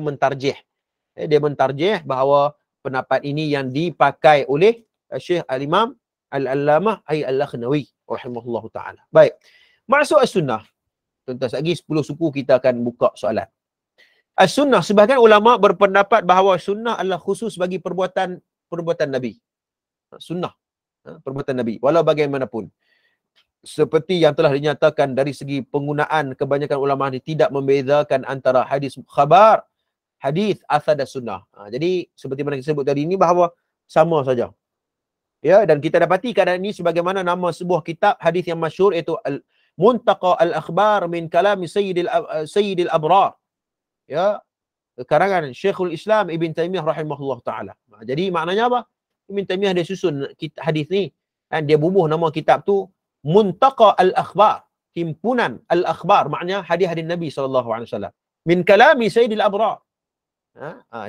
mentarjih bahawa pendapat ini yang dipakai oleh Syekh Al-Imam Al-Allamah Hayy Al-Lakhnawi rahimahullahu ta'ala. Baik. Masuk as-sunnah. Tuan-tuan, lagi 10 suku kita akan buka soalan. As-sunnah, sebahagian ulama berpendapat bahawa sunnah adalah khusus bagi perbuatan Nabi. Sunnah, perbuatan Nabi, walau bagaimanapun. seperti yang telah dinyatakan dari segi penggunaan kebanyakan ulama ni tidak membezakan antara hadis khabar, hadis, asar dan sunnah. Jadi seperti mana kita sebut tadi ini bahawa sama saja. Ya, dan kita dapati keadaan ini sebagaimana nama sebuah kitab hadis yang masyhur iaitu Muntaqa al-Akhbar min Kalami Sayyidil Abrar. Ya, karangan Syekhul Islam Ibn Taymiyah rahimahullah taala. Jadi maknanya apa? Ibn Taymiyah dia susun hadis ni, dan dia bubuh nama kitab tu Muntaqa al-Akhbar, himpunan al-akhbar, maknanya hadis-hadis Nabi SAW. Min kalami Sayyidil Abrar.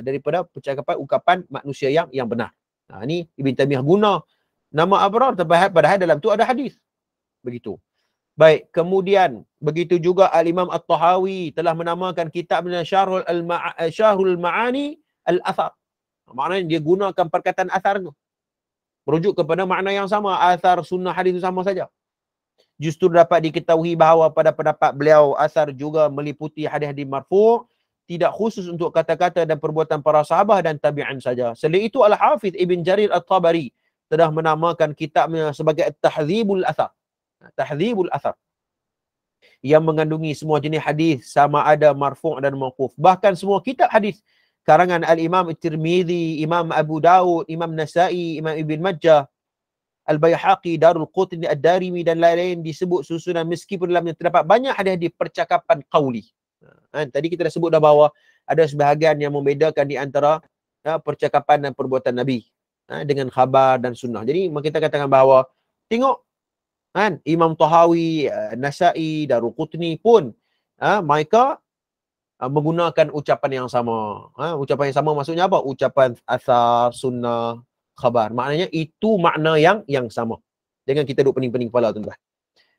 Daripada percakapan ukapan manusia yang benar. Ini Ibn Taymiyah guna nama Abrar, padahal dalam tu ada hadis. Begitu. Baik, kemudian begitu juga Al-Imam At-Tahawi telah menamakan kitabnya Syarhul Ma'ani Al-Athar. Maknanya dia gunakan perkataan athar tu, merujuk kepada makna yang sama. Athar, sunnah, hadis itu sama saja. Justru dapat diketahui bahawa pada pendapat beliau asar juga meliputi hadis-hadis marfu', tidak khusus untuk kata-kata dan perbuatan para sahabat dan tabi'in saja. Selain itu Al-Hafidh Ibn Jarir At-Tabari telah menamakan kitabnya sebagai Tahdzibul Athar. Tahdzibul Athar, yang mengandungi semua jenis hadis sama ada marfu' dan mauquf. Bahkan semua kitab hadis karangan Al-Imam At-Tirmidzi, Imam Abu Daud, Imam Nasa'i, Imam Ibn Majah, Al-Baihaqi, Darul Qutni, Ad-Darimi dan lain-lain disebut susunan meskipun dalamnya terdapat banyak hadis percakapan qauli. Tadi kita dah sebut dah bahawa ada sebahagian yang membedakan di antara percakapan dan perbuatan Nabi dengan khabar dan sunnah. Jadi kita katakan bahawa tengok Imam Tahawi, Nasa'i, Darul Qutni pun mereka menggunakan ucapan yang sama. Ucapan yang sama maksudnya apa? Ucapan asar, sunnah, khabar. Maknanya itu makna yang sama. Jangan kita duk pening-pening kepala, tuan-tuan.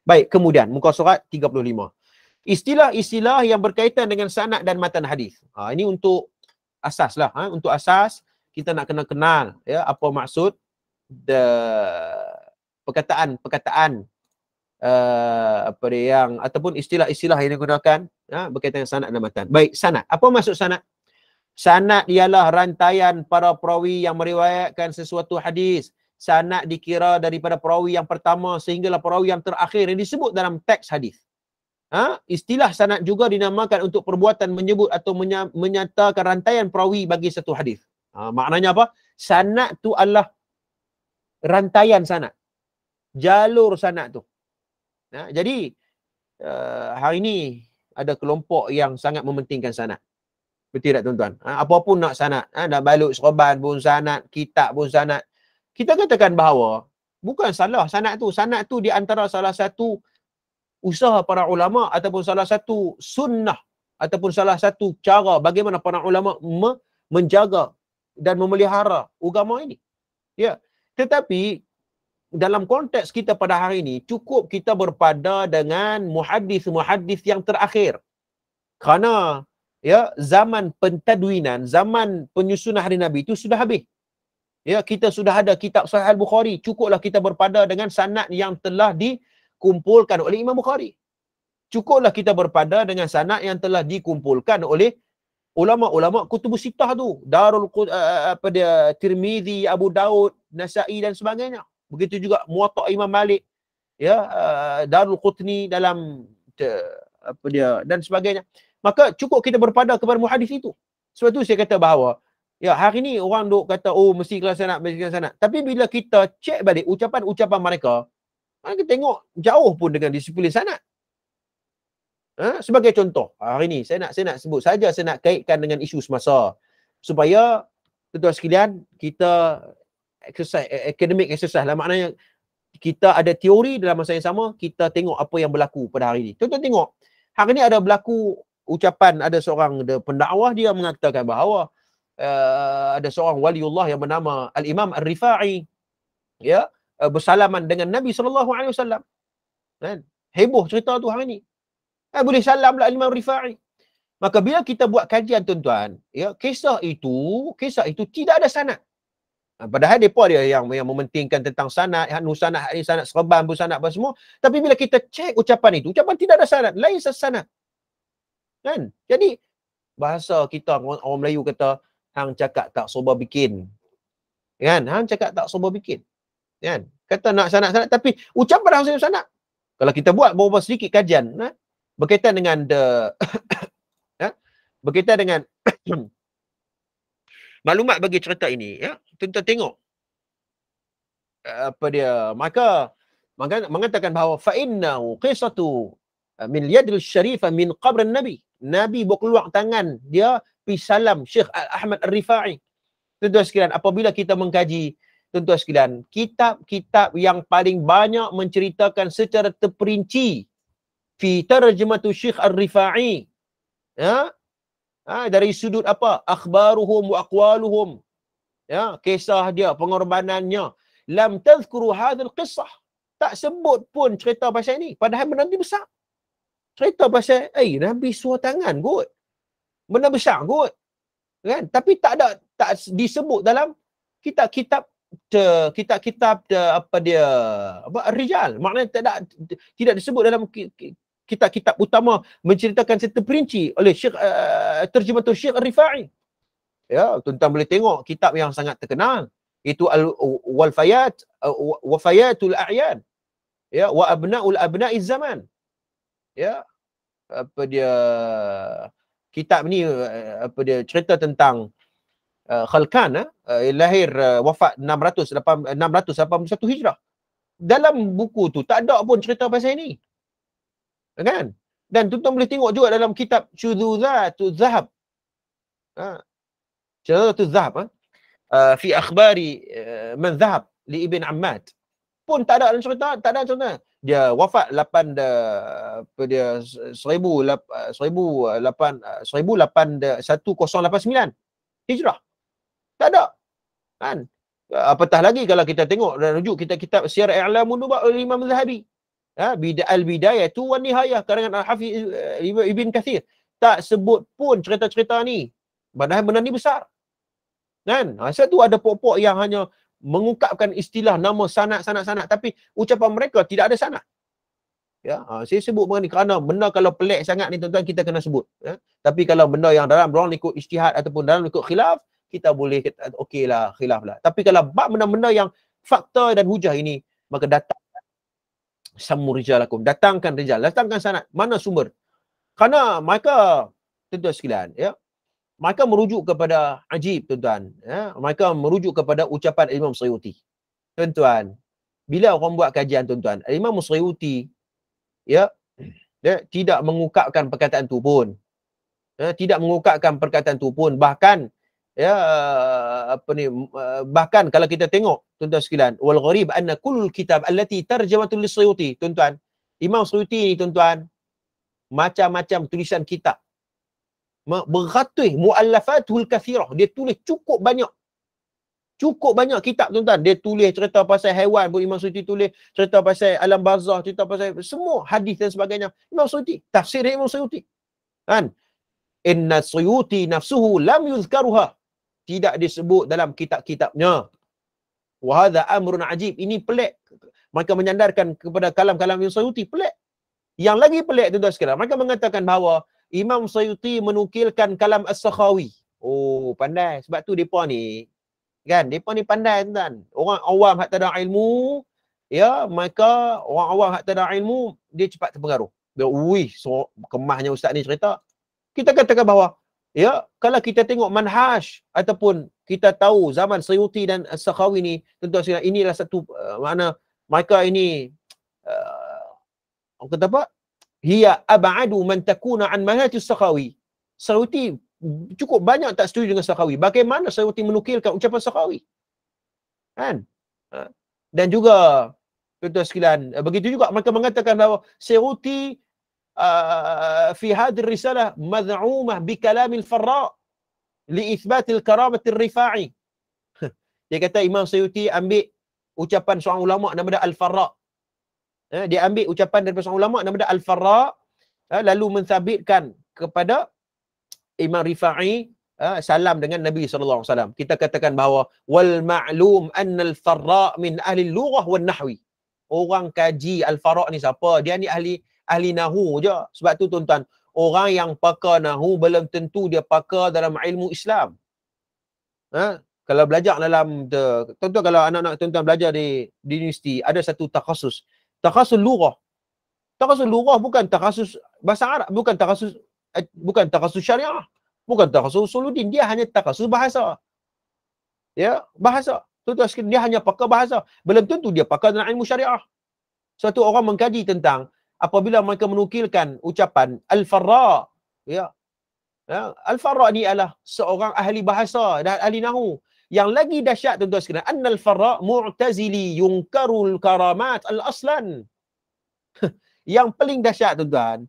Baik, kemudian muka surat 35. Istilah-istilah yang berkaitan dengan sanad dan matan hadis. Ini untuk asas lah. Untuk asas kita nak kenal ya apa maksud perkataan apa dia yang ataupun istilah-istilah yang digunakan berkaitan dengan sanad dan matan. Baik, sanad. Apa maksud sanad? Sanad ialah rantaian para perawi yang meriwayatkan sesuatu hadis. Sanad dikira daripada perawi yang pertama sehinggalah perawi yang terakhir yang disebut dalam teks hadis. Istilah sanad juga dinamakan untuk perbuatan menyebut atau menyatakan rantaian perawi bagi satu hadis. Maknanya apa? Sanad tu adalah rantaian sanad. Jalur sanad tu. Jadi hari ini ada kelompok yang sangat mementingkan sanad. Betul tak tuan-tuan? Apapun nak sanad. Nak balut serban pun sanad, kitab pun sanad. Kita katakan bahawa bukan salah sanad tu. Sanad tu di antara salah satu usaha para ulama ataupun salah satu sunnah ataupun salah satu cara bagaimana para ulama menjaga dan memelihara agama ini. Ya. Tetapi dalam konteks kita pada hari ini cukup kita berpada dengan muhaddis-muhaddis yang terakhir. Kerana ya zaman pentadwinan, zaman penyusunan hadis Nabi itu sudah habis. Ya, kita sudah ada kitab Sahih Al-Bukhari, cukuplah kita berpada dengan sanad yang telah dikumpulkan oleh Imam Bukhari. Cukuplah kita berpada dengan sanad yang telah dikumpulkan oleh ulama-ulama kutubus sittah tu, Tirmizi, Abu Daud, Nasa'i dan sebagainya. Begitu juga Muwatta' Imam Malik, ya, Darul Qutni dalam dan sebagainya. Maka cukup kita berpada kepada muhadis itu. Sebab tu saya kata bahawa ya hari ni orang duk kata mesti kelas sanad, mesti kelas sanad. Tapi bila kita cek balik ucapan-ucapan mereka, kita tengok jauh pun dengan disiplin sanad. Sebagai contoh, hari ni saya nak sebut saja, saya nak kaitkan dengan isu semasa supaya tuan-tuan sekalian kita academic exercise lah, maknanya kita ada teori dalam masa yang sama, kita tengok apa yang berlaku pada hari ini. Tuan-tuan tengok, hari ini ada berlaku ucapan, ada seorang pendakwah dia mengatakan bahawa ada seorang waliullah yang bernama Al-Imam Ar-Rifa'i ya bersalaman dengan Nabi SAW. Kan? Heboh cerita tu hari ni. Boleh salam lah Al-Imam Ar-Rifa'i. Maka bila kita buat kajian tuan-tuan, ya kisah itu tidak ada sanad. Padahal mereka dia yang mementingkan tentang sanad, sanad serban pun sanad apa semua. Tapi bila kita cek ucapan itu, ucapan tidak ada sanad, lain sanad. Kan? Jadi bahasa kita orang Melayu kata hang cakap tak soba bikin. Kan? Hang cakap tak soba bikin. Kan? Kata nak sanad tapi ucapan hang sanad. Kalau kita buat beberapa sedikit kajian berkaitan dengan berkaitan dengan maklumat bagi cerita ini, ya, tuan-tuan tengok apa dia, maka mengatakan bahawa fa innahu qisatu min yadil syarifah min qabr nabi. Nabi berkeluar tangan dia pergi salam Syekh Ahmad Ar-Rifai. Tuan-tuan sekalian, apabila kita mengkaji, tuan-tuan sekalian, kitab-kitab yang paling banyak menceritakan secara terperinci fi tarjamatu Syekh Ar-Rifai, ya, dari sudut apa? Akhbaruhum wa aqwaluhum, ya, kisah dia, pengorbanannya. Lam tazkuru hadzal qissah. Tak sebut pun cerita pasal ini. Padahal benda ni besar. Cerita pasal, Nabi suruh tangan kot. Benda besar kot. Kan? Tapi tak disebut dalam kitab-kitab apa dia, rijal. Maknanya tidak disebut dalam kitab-kitab utama menceritakan secara perinci oleh Syekh terjematul Syekh Ar-Rifai. Ya, tuan-tuan boleh tengok kitab yang sangat terkenal. Itu Wafayatul A'yan. Ya, wa abna'iz zaman. Ya, apa dia, kitab ni apa dia, cerita tentang Khalkan, lahir wafat 681 Hijrah. Dalam buku tu tak ada pun cerita pasal ini. Kan? Dan tuan-tuan boleh tengok juga dalam kitab Syudzuzatul Zahab. Syudzuzatul Zahab, fi akhbari man zahab li Ibn Ammad. Pun tak ada cerita, dia wafat 1089 Hijrah. Tak ada. Kan? Apatah lagi kalau kita tengok dan rujuk kitab Syiar I'lamun Nubala oleh Imam Zahabi. Al-Bidayah tu wan Nihayah karangan Al-Hafiz Ibn Kathir. Tak sebut pun cerita-cerita ni. Padahal benda ni besar. Kan? Satu ada pokok yang hanya mengungkapkan istilah nama sanad, tapi ucapan mereka tidak ada sanad. Ya, saya sebut benda ni kerana benda kalau pelik sangat ni tuan-tuan kita kena sebut. Ya? Tapi kalau benda yang dalam ikut ijtihad ataupun dalam ikut khilaf, kita boleh okeylah khilaf lah. Tapi kalau bab benda-benda yang fakta dan hujah ini, maka datangkan sammu rijalakum, datangkan sanad, mana sumber? Kerana mereka, tuan-tuan sekalian, ya, mereka merujuk kepada ajib, tuan-tuan. Ya? Mereka merujuk kepada ucapan Imam Suyuti. Tuan-tuan, bila orang buat kajian, tuan-tuan, Imam Suyuti, ya, tidak mengungkapkan perkataan tu pun. Tidak mengungkapkan perkataan tu pun. Bahkan, ya, bahkan kalau kita tengok, tuan-tuan sekalian, wal gharib anna kullul kitab allati tarjamatul Suyuti, tuan-tuan. Imam Suyuti ni, tuan-tuan, macam-macam tulisan kitab. Beratus mu'allafatul kathirah. Dia tulis cukup banyak kitab, tuan-tuan. Dia tulis cerita pasal haiwan pun Imam Suyuti tulis, cerita pasal alam barzah, cerita pasal semua hadis dan sebagainya. Imam Suyuti, tafsir Imam Suyuti. Kan? Inna Suyuti nafsuhu lam yuzkaruha. Tidak disebut dalam kitab-kitabnya. Wa hadha amrun ajib. Ini pelik. Mereka menyandarkan kepada kalam-kalam Imam Suyuti. Pelik. Yang lagi pelik, tuan-tuan sekalian, mereka mengatakan bahawa Imam Suyuti menukilkan kalam As-Sakhawi. Oh, pandai. Sebab tu mereka ni, kan, mereka ni pandai, tuan. Orang awam hak tak ada ilmu, ya, mereka orang awam hak tak ada ilmu, dia cepat terpengaruh. Dia, so kemahnya ustaz ni cerita. Kita katakan bahawa, ya, kalau kita tengok manhaj ataupun kita tahu zaman Suyuti dan As-Sakhawi ni, tuan-tuan sekalian, inilah satu mana mereka ini orang kata apa? Hiya ab'adu man takuna an manhaj As-Sakhawi. Suyuti cukup banyak tak setuju dengan Sakhawi. Bagaimana Suyuti menukilkan ucapan Sakhawi? Kan? Dan juga, tuan-tuan sekalian, begitu juga mereka mengatakan bahawa Suyuti fi hadhihi risalah mad'umah bi kalamil Farra li ithbatil karamatir Rifai. Dia kata Imam Suyuti ambil ucapan seorang ulama nama dia Al-Farra. Dia ambil ucapan daripada seorang ulama nama dia Al-Farra, lalu menthabitkan kepada Imam Rifai salam dengan Nabi SAW. Kita katakan bahawa wal ma'lum anna al-Farra min ahli al-lughah wan nahwi. Orang kaji Al-Farra ni siapa? Dia ni ahli nahu je. Sebab tu, tuan-tuan, orang yang pakar nahu belum tentu dia pakar dalam ilmu Islam. Kalau belajar dalam, tuan-tuan, kalau anak-anak tuan-tuan belajar di universiti, ada satu takhasus lughah. Takhasus lughah bukan takhasus bahasa Arab, bukan takhasus syariah, bukan takhasus usuluddin, dia hanya takhasus bahasa. Ya, bahasa. Tuan-tuan sekalian, dia hanya pakar bahasa. Belum tentu dia pakar dalam ilmu syariah. Suatu orang mengkaji tentang apabila mereka menukilkan ucapan Al-Farra, ya, Al-Farra ni adalah seorang ahli bahasa dan ahli nahu. Yang lagi dahsyat tuan-tuan sekalian, annal Farra mu'tazili yunkarul karamat al-aslan. Yang paling dahsyat tuan-tuan,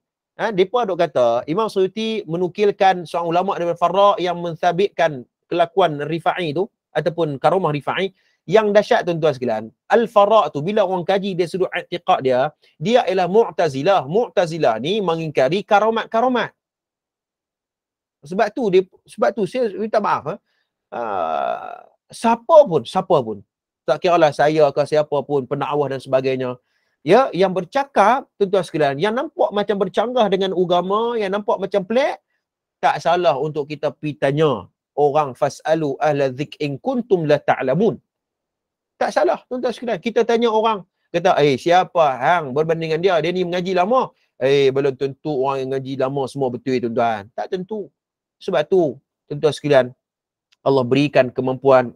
depa dok kata Imam Suyuti menukilkan seorang ulama daripada Farra yang mensabitkan kelakuan Rifa'i tu ataupun karamah Rifa'i. Yang dahsyat tuan-tuan sekalian, Al-Farra tu bila orang kaji dari sudut i'tiqad dia ialah Mu'tazilah. Mu'tazilah ni mengingkari karamat-karamat. Sebab tu saya minta maaf, siapa pun tak kiralah saya ke siapa pun pendakwah dan sebagainya, ya, yang bercakap tuan-tuan sekalian yang nampak macam bercanggah dengan agama, yang nampak macam pelik, tak salah untuk kita pergi tanya orang, fasalu ahla dzikr in kuntum la ta'lamun. Tak salah tuan-tuan sekalian, kita tanya orang, kata siapa hang berbanding dengan dia ni mengaji lama. Belum tentu orang yang mengaji lama semua betul tuan-tuan. Tak tentu. Sebab tu tuan-tuan sekalian, Allah berikan kemampuan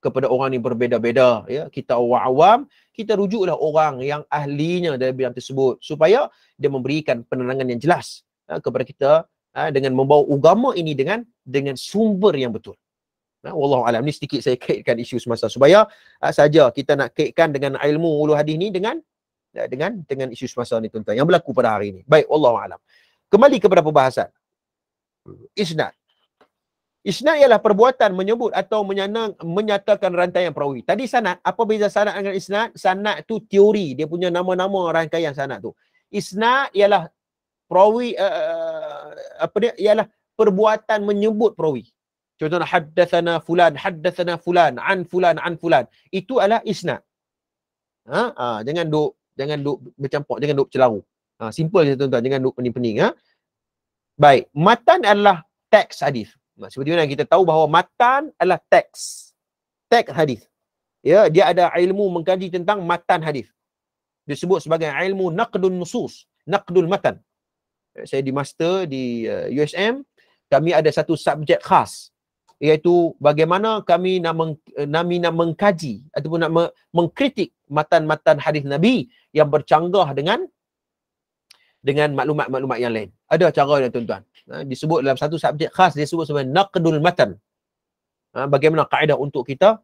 kepada orang ni berbeza-beza, ya. Kita orang awam, kita rujuklah orang yang ahlinya dalam bidang tersebut supaya dia memberikan penerangan yang jelas kepada kita dengan membawa agama ini dengan sumber yang betul. Wallahu alam. Ni sedikit saya kaitkan isu semasa supaya saja kita nak kaitkan dengan ilmu ulul hadis ni dengan isu semasa ni tuan-tuan yang berlaku pada hari ini. Baik, wallahu alam. Kembali kepada perbahasan isnad. Isnad ialah perbuatan menyebut atau menyatakan rantaian perawi. Tadi sanad, apa beza sanad dengan isnad? Sanad tu teori, dia punya nama-nama rangkaian sanad tu. Isnad ialah perawi ialah perbuatan menyebut perawi. Contohnya haddatsana fulan an fulan. Itu adalah isnad. Jangan duk bercampur, jangan duk celaru. Simple je tuan-tuan, jangan duk pening-pening. Baik, matan adalah teks hadis. Seperti mana kita tahu bahawa matan adalah teks hadis. Ya, dia ada ilmu mengkaji tentang matan hadis. Disebut sebagai ilmu naqdun nusus, naqdul matan. Saya di master di USM, kami ada satu subjek khas, iaitu bagaimana kami nak mengkaji ataupun nak mengkritik matan-matan hadis Nabi yang bercanggah dengan maklumat-maklumat yang lain. Ada cara dia tuan-tuan. Disebut dalam satu subjek khas, dia sebut sebagai naqdul matan. Bagaimana kaedah untuk kita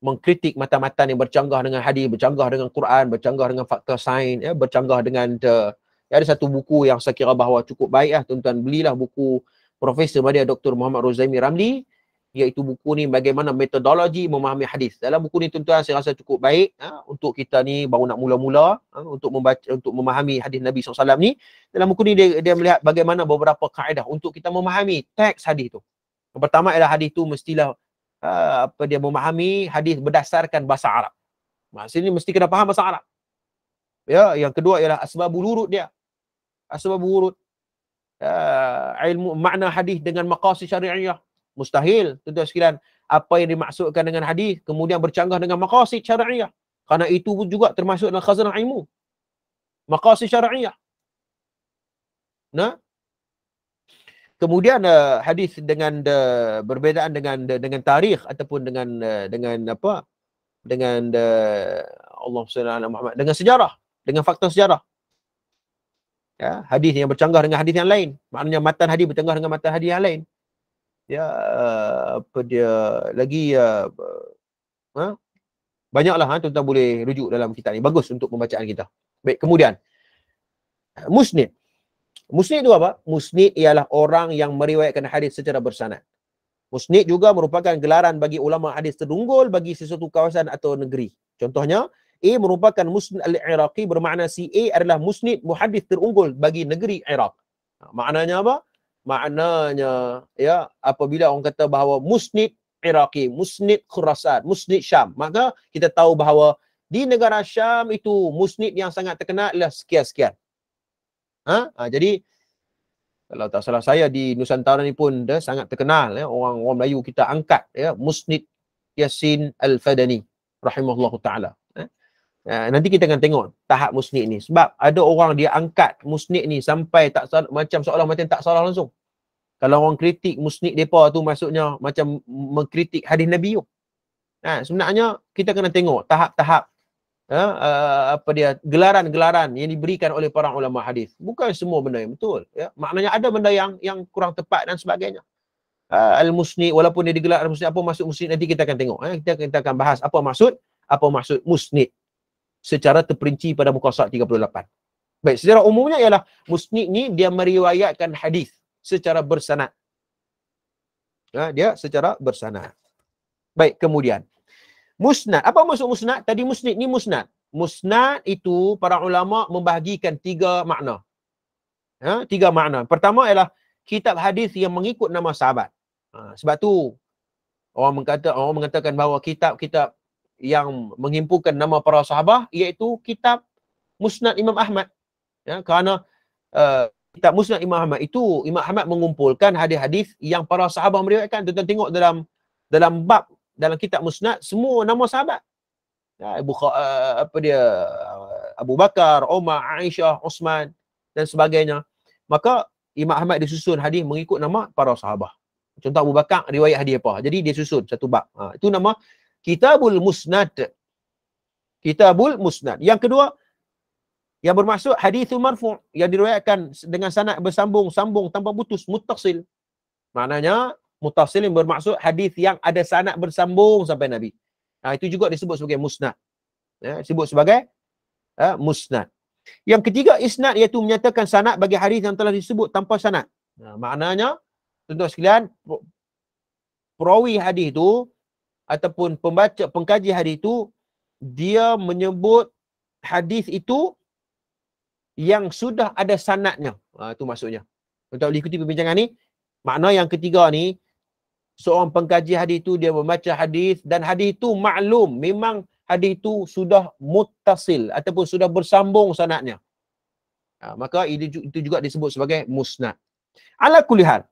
mengkritik matan-matan yang bercanggah dengan hadis, bercanggah dengan Quran, bercanggah dengan fakta sains, ya, bercanggah dengan ada satu buku yang saya kira bahawa cukup baik tuan-tuan, belilah buku Profesor Madya Dr. Muhammad Rozaimi Ramli, iaitu buku ni bagaimana metodologi memahami hadis. Dalam buku ni tuan-tuan saya rasa cukup baik untuk kita ni baru nak mula-mula untuk memahami hadis Nabi SAW ni. Dalam buku ni dia melihat bagaimana beberapa kaedah untuk kita memahami teks hadis tu. Yang pertama ialah hadis tu mestilah dia memahami hadis berdasarkan bahasa Arab. Maksudnya mesti kena faham bahasa Arab. Ya, yang kedua ialah asbabul wurud dia. Asbabul wurud. Ilmu makna hadis dengan maqasid syari'iyah. Mustahil tuan-tuan sekalian apa yang dimaksudkan dengan hadis kemudian bercanggah dengan maqasid syar'iyah. Kerana itu pun juga termasuk dalam khazanah ilmu. Maqasid syar'iyah. Kemudian hadis dengan berbezaan dengan tarikh ataupun dengan Allah SWT Muhammad, dengan sejarah, dengan fakta sejarah. Ya, hadis yang bercanggah dengan hadis yang lain. Maknanya matan hadis bercanggah dengan matan hadis yang lain. Ya, banyaklah tuan-tuan boleh rujuk dalam kitab ni, bagus untuk pembacaan kita. Baik, kemudian musnid. Musnid itu apa? Musnid ialah orang yang meriwayatkan hadis secara bersanad. Musnid juga merupakan gelaran bagi ulama hadis terunggul bagi sesuatu kawasan atau negeri. Contohnya, A merupakan musnid al-Iraqi, bermakna si A adalah musnid muhaddis terunggul bagi negeri Iraq. Maknanya apa? Maknanya, ya, apabila orang kata bahawa musnid Iraqi, musnid Khurasan, musnid Syam, maka kita tahu bahawa di negara Syam itu musnid yang sangat terkenal adalah sekian-sekian. Jadi kalau tak salah saya di Nusantara ni pun dah sangat terkenal, ya, orang Melayu kita angkat, ya, Musnid Yasin Al-Fadani rahimahullahu taala. Nanti kita akan tengok tahap musnid ni. Sebab ada orang dia angkat musnid ni sampai tak macam seolah macam tak salah langsung. Kalau orang kritik musnid mereka tu maksudnya macam mengkritik hadis Nabi tu. Sebenarnya kita kena tengok tahap-tahap apa dia gelaran-gelaran yang diberikan oleh para ulama hadis. Bukan semua benda yang betul, ya. Maknanya ada benda yang kurang tepat dan sebagainya. Al-musnid, walaupun dia digelar al-musnid, apa maksud musnid nanti kita akan tengok. Kita akan bahas apa maksud musnid secara terperinci pada muka surat 38. Baik, secara umumnya ialah musnid ni dia meriwayatkan hadis secara bersanad. Dia secara bersanad. Baik, kemudian musnad. Apa maksud musnad? Tadi musnid ni musnad. Musnad itu para ulama membahagikan 3 makna. 3 makna. Pertama ialah kitab hadis yang mengikut nama sahabat. Sebab tu orang mengatakan bahawa kitab-kitab yang menghimpunkan nama para sahabat iaitu kitab Musnad Imam Ahmad. Kerana kitab Musnad Imam Ahmad itu Imam Ahmad mengumpulkan hadis-hadis yang para sahabat meriwayatkan. Tuan-tuan tengok dalam bab dalam kitab Musnad semua nama sahabat. Abu Bakar, Umar, Aisyah, Osman dan sebagainya. Maka Imam Ahmad disusun hadis mengikut nama para sahabat. Contoh Abu Bakar riwayat hadis apa. Jadi dia susun satu bab. Itu nama Kitabul Musnad. Kitabul Musnad. Yang kedua, yang bermaksud hadithul marfu' yang diriwayatkan dengan sanad bersambung tanpa putus, muttasil. Maknanya muttasil yang bermaksud hadis yang ada sanad bersambung sampai Nabi. Itu juga disebut sebagai musnad. Disebut sebagai musnad. Yang ketiga, isnad, iaitu menyatakan sanad bagi hadis yang telah disebut tanpa sanad. Maknanya, tuan-tuan sekalian, perawi hadis itu ataupun pengkaji hadis itu dia menyebut hadis itu yang sudah ada sanadnya. Itu maksudnya. Untuk ikuti perbincangan ni, makna yang ketiga ni, seorang pengkaji hadis itu dia membaca hadis dan hadis itu maklum, memang hadis itu sudah muttasil ataupun sudah bersambung sanadnya. Maka itu juga disebut sebagai musnad. Ala kulli hal.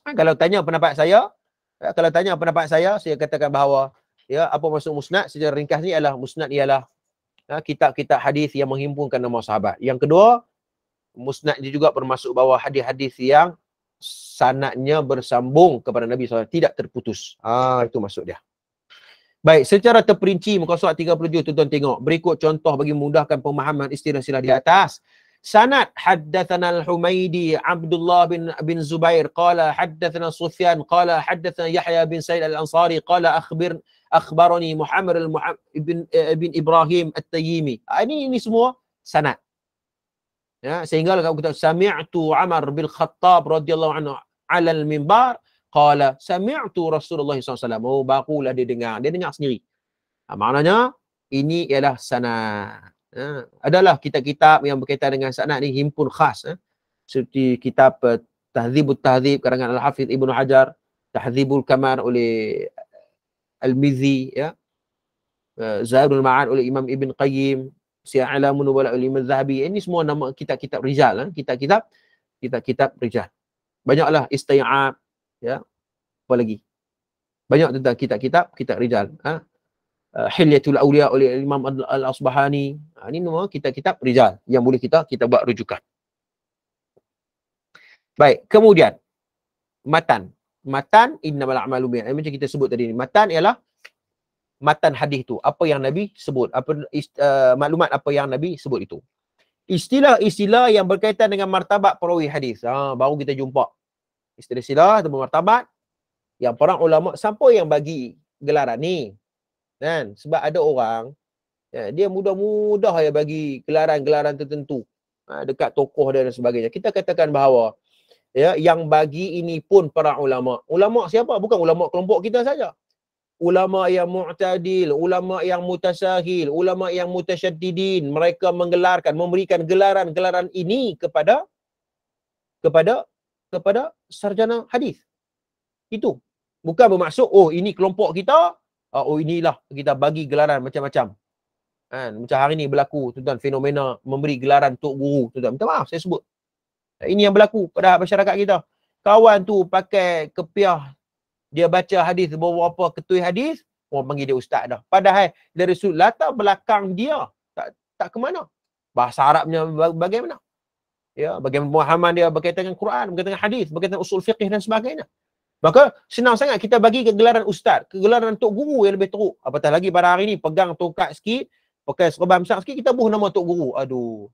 Kalau tanya pendapat saya, saya katakan bahawa apa maksud musnad secara ringkas ni adalah musnad ialah kitab-kitab hadis yang menghimpunkan nama sahabat. Yang kedua, musnad dia juga bermaksud bahawa hadis-hadis yang sanadnya bersambung kepada Nabi SAW, tidak terputus. Itu maksud dia. Baik, secara terperinci muka surat 37, tuan-tuan tengok. Berikut contoh bagi memudahkan pemahaman istilah-istilah di atas. Sanad, haddathana al-Humaydi Abdullah bin Zubair qala haddathana Sufyan qala haddathana Yahya bin Sa'id al-Ansari qala akhbarani Muhammad ibn Ibrahim at-Tayyimi. Ini semua sanad. Sehingga kalau kita sami'tu Umar bin Khattab radhiyallahu anhu 'ala al-minbar qala sami'tu Rasulullah SAW. Barulah dia dengar sendiri. Maknanya ini ialah sanad. Adalah kitab-kitab yang berkaitan dengan sanad ni himpun khas, seperti kitab Tahdzibut Tahdzib karangan Al-Hafidh Ibnu Hajar, Tahdzibul Kamal oleh Al-Mizzi, Zadul Ma'ad oleh Imam Ibn Qayyim, Syiar A'lamun Nubala oleh Imam Zahabi. Ini semua nama kitab-kitab rijal, kitab-kitab rijal. Banyaklah Isti'ab, apa lagi? Banyak tentang kitab rijal. Hilyatul Awliya oleh Imam Al-Asbahani. Ini semua kitab-kitab rijal yang boleh kita buat rujukan. Baik, kemudian matan. Matan innamal a'malu binniyat. Macam kita sebut tadi ni. Matan ialah matan hadis tu. Apa yang Nabi sebut, maklumat apa yang Nabi sebut itu. Istilah-istilah yang berkaitan dengan martabat perawi hadis. Baru kita jumpa istilah-istilah atau martabat yang para ulama siapa yang bagi gelaran ni. Kan? Sebab ada orang dia mudah-mudah ya bagi gelaran-gelaran tertentu dekat tokoh dan sebagainya. Kita katakan bahawa yang bagi ini pun para ulama. Ulama siapa? Bukan ulama kelompok kita saja. Ulama yang mu'tadil, ulama yang mutasahil, ulama yang mutasyaddidin. Mereka memberikan gelaran-gelaran ini kepada sarjana hadis. Itu. Bukan bermaksud ini kelompok kita, inilah kita bagi gelaran macam-macam. Macam hari ni berlaku, tuan-tuan, fenomena memberi gelaran Tok Guru. Tuan-tuan, minta maaf saya sebut. Ini yang berlaku pada masyarakat kita. Kawan tu pakai kepiah, dia baca hadis beberapa ketui hadis, Orang panggil dia ustaz dah. Padahal dari sudut latar belakang dia tak ke mana. Bahasa Arabnya bagaimana? Ya, bagaimana pemahaman dia berkaitan dengan Quran, berkaitan dengan hadis, berkaitan usul fiqh dan sebagainya. Maka senang sangat kita bagi kegelaran ustaz, kegelaran tok guru yang lebih teruk. Apatah lagi pada hari ni pegang tongkat sikit, pakai serban besar sikit, kita buh nama tok guru. Aduh.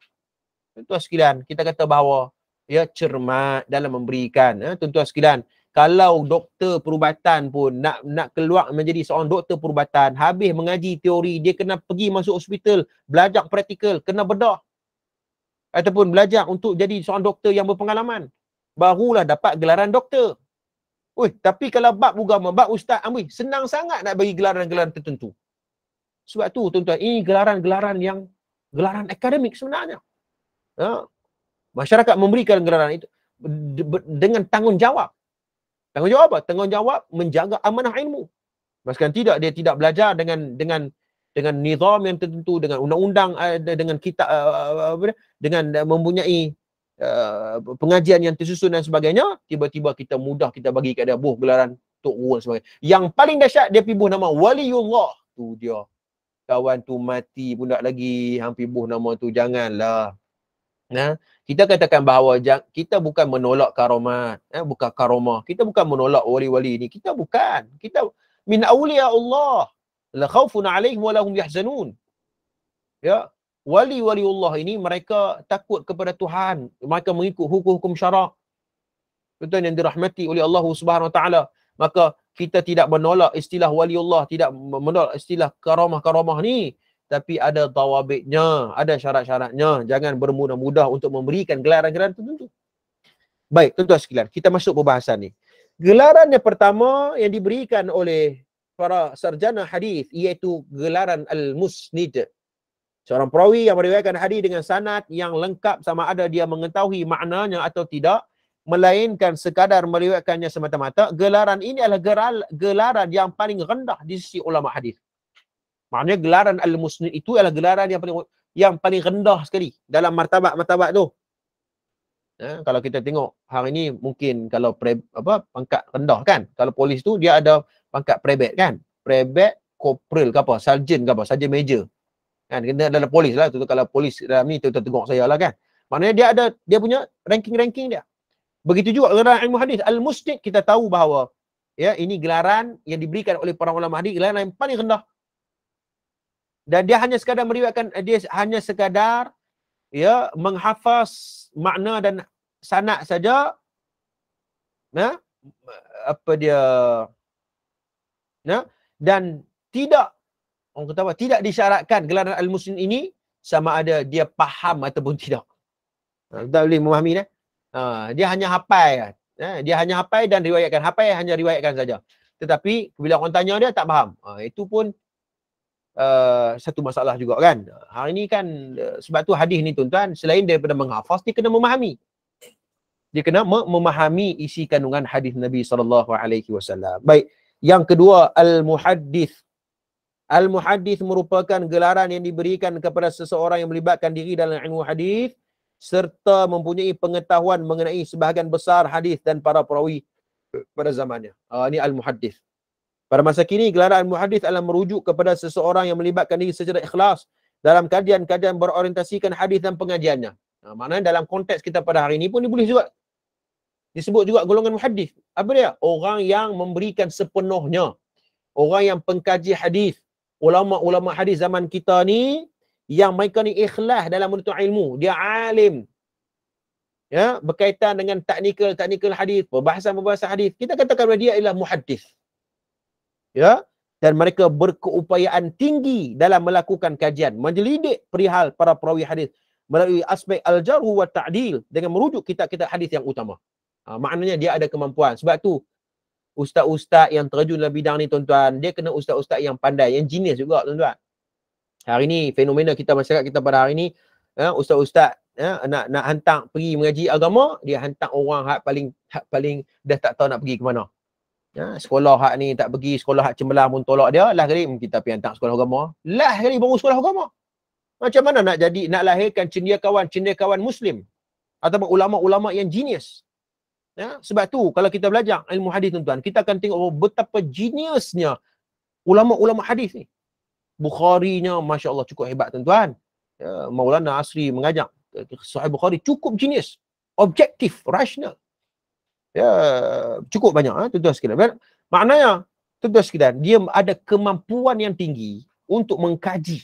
Tuan-tuan sekalian, kita kata bahawa ya cermat dalam memberikan. Tuan-tuan sekalian, kalau doktor perubatan pun nak keluar menjadi seorang doktor perubatan, habis mengaji teori, dia kena pergi masuk hospital, belajar praktikal, kena bedah. Ataupun belajar untuk jadi seorang doktor yang berpengalaman. Barulah dapat gelaran doktor. Tapi kalau bab agama, bab ustaz, senang sangat nak bagi gelaran-gelaran tertentu. Sebab tu tuan-tuan, ini gelaran-gelaran yang gelaran akademik sebenarnya. Masyarakat memberikan gelaran itu dengan tanggungjawab. Tanggungjawab apa? Tanggungjawab menjaga amanah ilmu. Maksudkan tidak, dia tidak belajar dengan nizam yang tertentu, dengan undang-undang, dengan kitab, dengan mempunyai pengajian yang tersusun dan sebagainya. Tiba-tiba kita mudah kita bagi kat dia buh gelaran tok guru dan sebagainya. Yang paling dahsyat dia pergi buh nama waliullah. Tu dia. Kawan tu mati pun tak lagi, hampir buh nama tu. Janganlah. Kita katakan bahawa kita bukan menolak karamat, bukan karamah. Kita bukan menolak wali-wali ni. Kita bukan. Kita min awliya Allah. La khaufun alaihim wa lahum yahzanun. Ya, wali-wali Allah ini mereka takut kepada Tuhan. Mereka mengikut hukum-hukum syarak. Tuan yang dirahmati oleh Allah Subhanahu Wa Taala. Maka kita tidak menolak istilah wali Allah, tidak menolak istilah karamah-karamah ni. Tapi ada dawabitnya, ada syarat-syaratnya. Jangan bermudah-mudah untuk memberikan gelaran-gelaran tertentu. Baik, tuan-tuan sekalian, kita masuk pembahasan ni. Gelaran yang pertama yang diberikan oleh para sarjana hadis iaitu gelaran al-musnid. Seorang perawi yang meriwayatkan hadis dengan sanad yang lengkap sama ada dia mengetahui maknanya atau tidak, melainkan sekadar meriwayatkannya semata-mata. Gelaran ini adalah gelaran yang paling rendah di sisi ulama hadis. Maknanya gelaran al-musnid itu adalah gelaran yang paling rendah sekali dalam martabat-martabat tu. Kalau kita tengok hari ni mungkin kalau pangkat rendah kan. Kalau polis tu dia ada pangkat private kan. Private, corporal ke apa, sarjan ke apa, sarjan major. Kan kena adalah polis lah tu. Kalau polis dalam ni tu tengok saya lah kan. Maknanya dia punya ranking-ranking dia. Begitu juga gelaran ilmu hadis al-musnid, kita tahu bahawa ya ini gelaran yang diberikan oleh para ulama hadis, gelaran yang paling rendah. Dan dia hanya sekadar meriwayatkan, dia hanya sekadar ya menghafaz makna dan sanad saja. Dan tidak, orang kata apa, tidak disyaratkan gelaran al-musnid ini sama ada dia faham ataupun tidak. Kita boleh memahami dia hanya hafal. Dia hanya hafal dan riwayatkan. Hafal hanya riwayatkan saja. Tetapi bila orang tanya dia tak faham. Itu pun satu masalah juga kan. Hari ni kan sebab tu hadis ni tuan-tuan, selain daripada menghafaz, dia kena memahami. Dia kena memahami isi kandungan hadis Nabi SAW. Baik, yang kedua al-muhaddith. Al-muhaddith merupakan gelaran yang diberikan kepada seseorang yang melibatkan diri dalam ilmu hadis serta mempunyai pengetahuan mengenai sebahagian besar hadis dan para perawi pada zamannya. Ini al-muhaddith. Pada masa kini, gelaran al-muhaddith adalah merujuk kepada seseorang yang melibatkan diri secara ikhlas dalam kajian-kajian berorientasikan hadis dan pengajiannya. Maknanya dalam konteks kita pada hari ini pun boleh juga disebut juga golongan muhaddith. Apa dia? Orang yang memberikan sepenuhnya. Orang yang pengkaji hadis. Ulama-ulama hadis zaman kita ni yang mereka ni ikhlas dalam menuntut ilmu. Dia alim. Ya, berkaitan dengan teknikal hadis, perbahasan hadis. Kita katakan dia ialah muhaddith. Ya, dan mereka berkeupayaan tinggi dalam melakukan kajian, menjelidik perihal para perawi hadis melalui aspek al-jarh wa ta'dil dengan merujuk kitab-kitab hadis yang utama. Maknanya dia ada kemampuan. Sebab tu ustaz-ustaz yang terjun dalam bidang ni tuan-tuan, dia kena ustaz-ustaz yang pandai, yang genius juga tuan-tuan. Hari ni fenomena kita, masyarakat kita pada hari ni, ustaz-ustaz nak hantar pergi mengaji agama, dia hantar orang hak paling dah tak tahu nak pergi ke mana. Sekolah hak ni tak pergi, sekolah hak cemerlang pun tolak dia, lah kali kita pergi hantar sekolah agama. Lah kali baru sekolah agama. Macam mana nak lahirkan cendekiawan Muslim ataupun ulama-ulama yang genius? Sebab tu kalau kita belajar ilmu hadis tuan-tuan, kita akan tengok betapa geniusnya ulama-ulama hadis ni. Bukhari-nya Masya Allah cukup hebat tuan-tuan. Maulana Asri mengajak Sahih Bukhari cukup genius, objektif, rasional. Cukup banyak tuan-tuan sekalian. Maknanya tuan-tuan sekalian, dia ada kemampuan yang tinggi untuk mengkaji.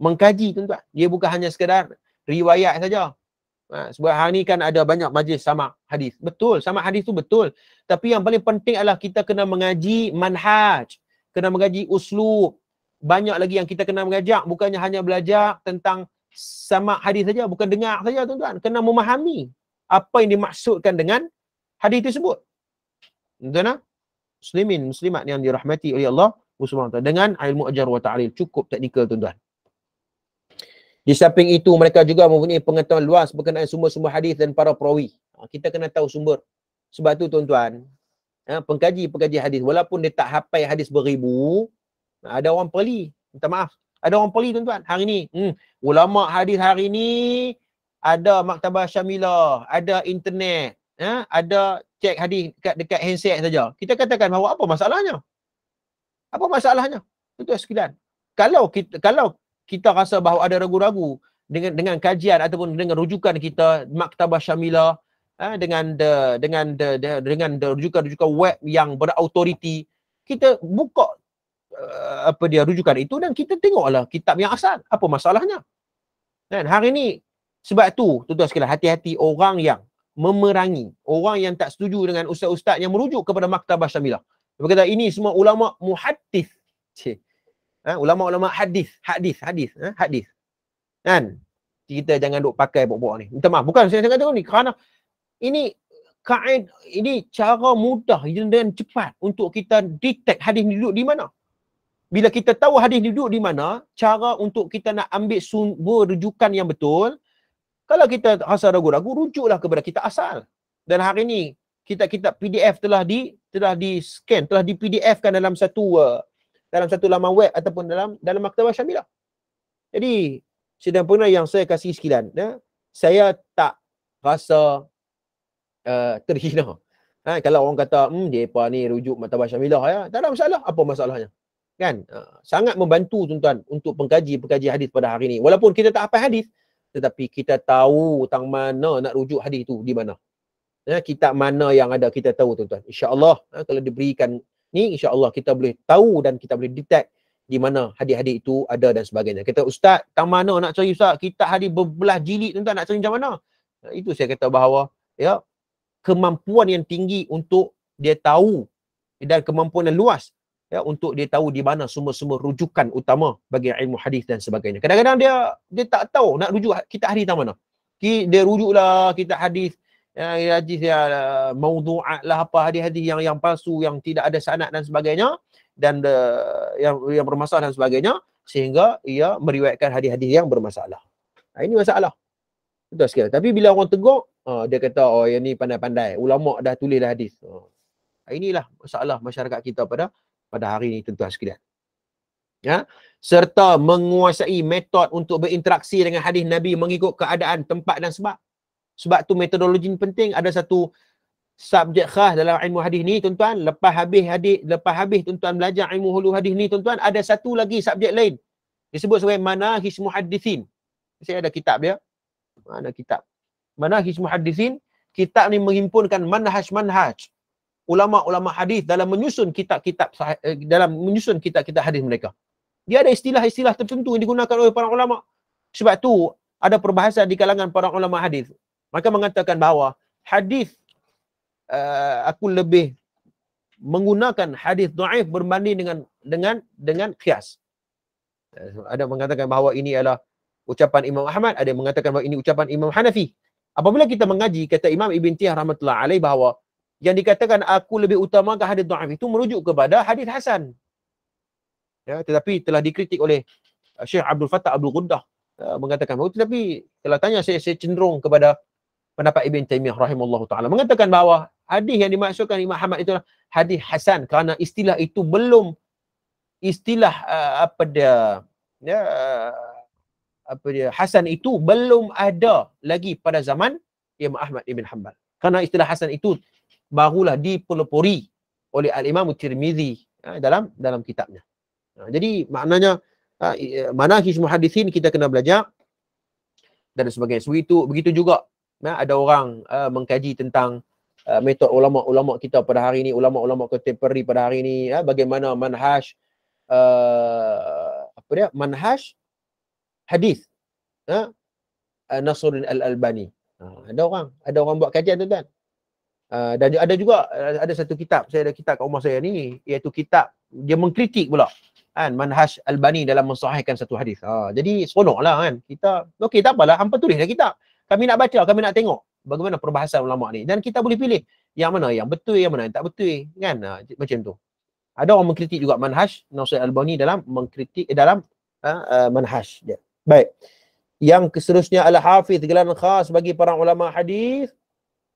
Mengkaji tuan-tuan. Dia bukan hanya sekadar riwayat saja. Sebab hari ni kan ada banyak majlis sama hadis. Betul, sama hadis tu betul. Tapi yang paling penting adalah kita kena mengaji manhaj, kena mengaji uslub. Banyak lagi yang kita kena mengajak, bukannya hanya belajar tentang sama hadis saja, bukan dengar saja tuan-tuan. Kena memahami apa yang dimaksudkan dengan hadis tersebut. Tuan-tuan, muslimin, muslimat yang dirahmati oleh Allah Subhanahu wa taala, dengan ilmu ajar wa ta'lil cukup teknikal tuan-tuan. Di samping itu, mereka juga mempunyai pengetahuan luas berkenaan sumber-sumber hadis dan para perawi. Kita kena tahu sumber. Sebab tu tuan-tuan, pengkaji hadis, walaupun dia tak hafal hadis beribu, ada orang peli. Minta maaf. Ada orang peli tuan-tuan. Hari ni, ulama hadis hari ni, ada maktabah syamilah, ada internet, ada cek hadis dekat handset saja. Kita katakan bahawa apa masalahnya? Apa masalahnya? Tuan-tuan sekalian. Kalau kita rasa bahawa ada ragu-ragu dengan kajian ataupun dengan rujukan kita maktabah syamilah, dengan rujukan-rujukan web yang berautoriti, kita buka rujukan itu dan kita tengoklah kitab yang asal. Apa masalahnya? Dan hari ni sebab tu tuan-tuan sekalian, hati-hati orang yang memerangi, orang yang tak setuju dengan ustaz-ustaz yang merujuk kepada maktabah syamilah. Dia kata ini semua ulama muhaddis. Ulama-ulama hadis. Kan? Kita jangan duk pakai bok-bok ni. Minta maaf, bukan saya kata ni, kerana ini cara mudah dan cepat untuk kita detect hadis ni duduk di mana. Bila kita tahu hadis ni duduk di mana, cara untuk kita nak ambil sumber rujukan yang betul, kalau kita rasa ragu-ragu, rujuklah kepada kitab asal. Dan hari ni kitab-kitab PDF telah di-scan, telah di-PDF-kan dalam satu laman web ataupun dalam maktabah syamilah. Jadi, sempurna yang saya kasih sekalian, saya tak rasa terhina. Kalau orang kata, depa ni rujuk maktabah syamilah, tak ada masalah. Apa masalahnya? Kan? Sangat membantu tuan-tuan untuk pengkaji hadis pada hari ni. Walaupun kita tak hafal hadis, tetapi kita tahu tang mana nak rujuk hadis tu di mana. Kitab mana yang ada kita tahu tuan-tuan. InsyaAllah kalau diberikan ni, insya-Allah kita boleh tahu dan kita boleh detect di mana hadis-hadis itu ada dan sebagainya. Kata ustaz, tang mana nak cari ustaz? Kitab hadis berbelah jilid tuan-tuan, nak cari macam mana? Itu saya kata bahawa kemampuan yang tinggi untuk dia tahu dan kemampuan yang luas untuk dia tahu di mana sumber-sumber rujukan utama bagi ilmu hadis dan sebagainya. Kadang-kadang dia tak tahu nak rujuk kitab hadis tang mana. Dia rujuklah kitab hadis maudhu'at lah, apa hadis-hadis yang palsu, yang tidak ada sanad dan sebagainya, dan yang bermasalah dan sebagainya, sehingga ia meriwayatkan hadis-hadis yang bermasalah. Ini masalah. Betul sekali. Tapi bila orang tegur, dia kata, oh yang ni pandai-pandai, ulama dah tulis dah hadis. Inilah masalah masyarakat kita pada hari ini tuan-tuan sekalian. Serta menguasai metod untuk berinteraksi dengan hadis Nabi mengikut keadaan, tempat dan sebab. Sebab tu metodologi ni penting. Ada satu subjek khas dalam ilmu hadis ni tuan-tuan. Lepas habis tuan-tuan belajar ilmu hulu hadis ni tuan-tuan, ada satu lagi subjek lain. Disebut sebagai manahij muhaddisin. Saya ada kitab dia. Ada kitab. Manahij muhaddisin. Kitab ni menghimpunkan manhaj-manhaj ulama-ulama hadis dalam menyusun kitab-kitab hadis mereka. Dia ada istilah-istilah tertentu yang digunakan oleh para ulama. Sebab tu ada perbahasan di kalangan para ulama hadis. Maka mengatakan bahawa hadis aku lebih menggunakan hadis dhaif berbanding dengan qiyas. Ada mengatakan bahawa ini adalah ucapan Imam Ahmad, ada yang mengatakan bahawa ini ucapan Imam Hanafi. Apabila kita mengaji, kata Imam Ibn Tiyah rahmatullah alaih, bahawa yang dikatakan aku lebih utamakan hadis dhaif itu merujuk kepada hadis hasan. Tetapi telah dikritik oleh Syekh Abdul Fattah Abdul Ghuddah, mengatakan bahawa, tetapi kalau tanya saya cenderung kepada pendapat Ibn Taymiyah rahimahullah ta'ala, mengatakan bahawa hadis yang dimaksudkan Imam Ahmad itu adalah hadis hasan, kerana istilah itu belum hasan itu belum ada lagi pada zaman Imam Ahmad ibn Hanbal. Kerana istilah hasan itu barulah dipelopori oleh Al-Imam Tirmizi dalam kitabnya. Jadi maknanya manhaj muhaddisin kita kena belajar dan sebagainya. Begitu juga ada orang mengkaji tentang metod ulama-ulama kita pada hari ini, ulama-ulama contemporary pada hari ini, bagaimana manhaj manhaj hadis Nasruddin Al-Albani. Ada orang buat kajian tuan. Dan ada juga ada satu kitab, saya ada kitab kat rumah saya ni, iaitu kitab dia mengkritik pula kan manhaj Albani dalam mensahihkan satu hadis. Jadi seronoklah kan. Kita okey tak apalah, hangpa tulislah kitab. Kami nak baca, kami nak tengok bagaimana perbahasan ulama ni, dan kita boleh pilih yang mana yang betul, yang mana yang tak betul kan. Macam tu. Ada orang mengkritik juga manhaj Nasruddin Albani dalam mengkritik dalam manhaj dia. Baik. Yang seterusnya Al-Hafiz, gelaran khas bagi para ulama hadis,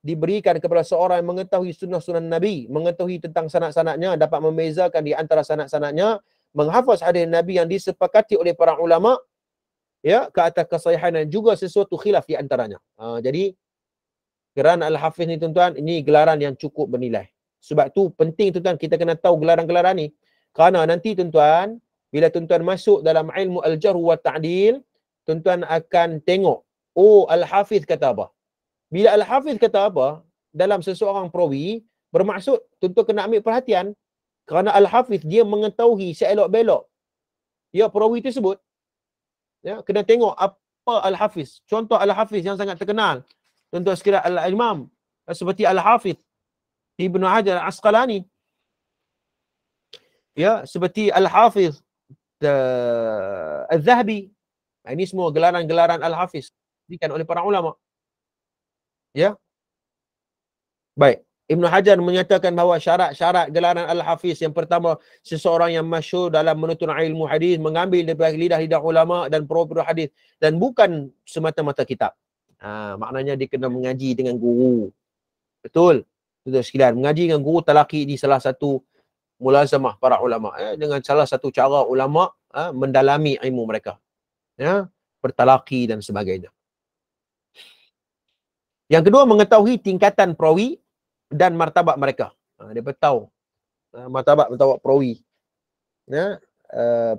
diberikan kepada seorang yang mengetahui sunnah-sunnah Nabi, mengetahui tentang sanad-sanadnya, dapat membezakan di antara sanad-sanadnya, menghafaz hadis Nabi yang disepakati oleh para ulama ya ke atas kesahihan dan juga sesuatu khilaf di antaranya. Jadi gelaran Al-Hafiz ni tuan-tuan, ini gelaran yang cukup bernilai. Sebab tu penting tuan-tuan kita kena tahu gelaran-gelaran ni. Kerana nanti tuan-tuan, bila tuan-tuan masuk dalam ilmu al-jarh wa ta'dil, tuan-tuan akan tengok, oh Al-Hafiz kata apa. Bila Al-Hafiz kata apa dalam seseorang perawi, bermaksud tuan-tuan kena ambil perhatian kerana Al-Hafiz dia mengetahui seelok-belok ya perawi tersebut. Ya, kena tengok apa Al-Hafiz. Contoh Al-Hafiz yang sangat terkenal, tuan-tuan sekalian, Al-Imam seperti Al-Hafiz Ibnu Hajar Al-Asqalani. Ya, seperti Al-Hafiz Al-Zahabi. Ini semua gelaran-gelaran Al-Hafiz diberikan oleh para ulama. Ya. Baik. Ibnu Hajar menyatakan bahawa syarat-syarat gelaran Al-Hafiz yang pertama, seseorang yang masyhur dalam menuntut ilmu hadis, mengambil daripada lidah-lidah ulama dan perawi hadis, dan bukan semata-mata kitab. Maknanya dia kena mengaji dengan guru. Betul. Tuan-tuan sekalian, mengaji dengan guru talaqi di salah satu mulazamah para ulama, dengan salah satu cara ulama mendalami ilmu mereka. Ya, bertalaqi dan sebagainya. Yang kedua, mengetahui tingkatan perawi dan martabat mereka. Dia tahu martabat perawi. Ya,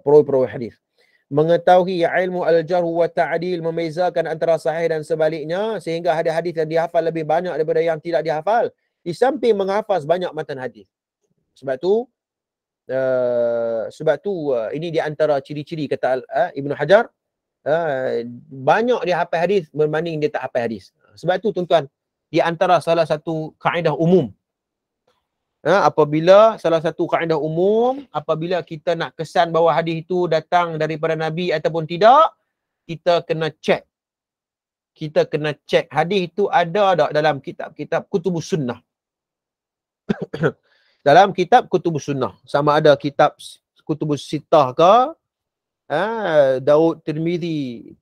perawi hadis. Mengetahui ilmu al-jarh wa ta'dil, membezakan antara sahih dan sebaliknya, sehingga hadis-hadis yang dihafal lebih banyak daripada yang tidak dihafal, di samping menghafaz banyak matan hadis. Sebab tu ini di antara ciri-ciri kata Ibnu Hajar, banyak dia hafal hadis berbanding dia tak hafal hadis. Sebab tu tuan-tuan, di antara salah satu kaedah umum, apabila salah satu kaedah umum, apabila kita nak kesan bahawa hadis itu datang daripada Nabi ataupun tidak, kita kena cek. Kita kena cek hadis itu ada tak dalam kitab-kitab kutubus sunnah. Dalam kitab kutubus sunnah. Sama ada kitab kutubus sittah ke, Daud, Tirmizi,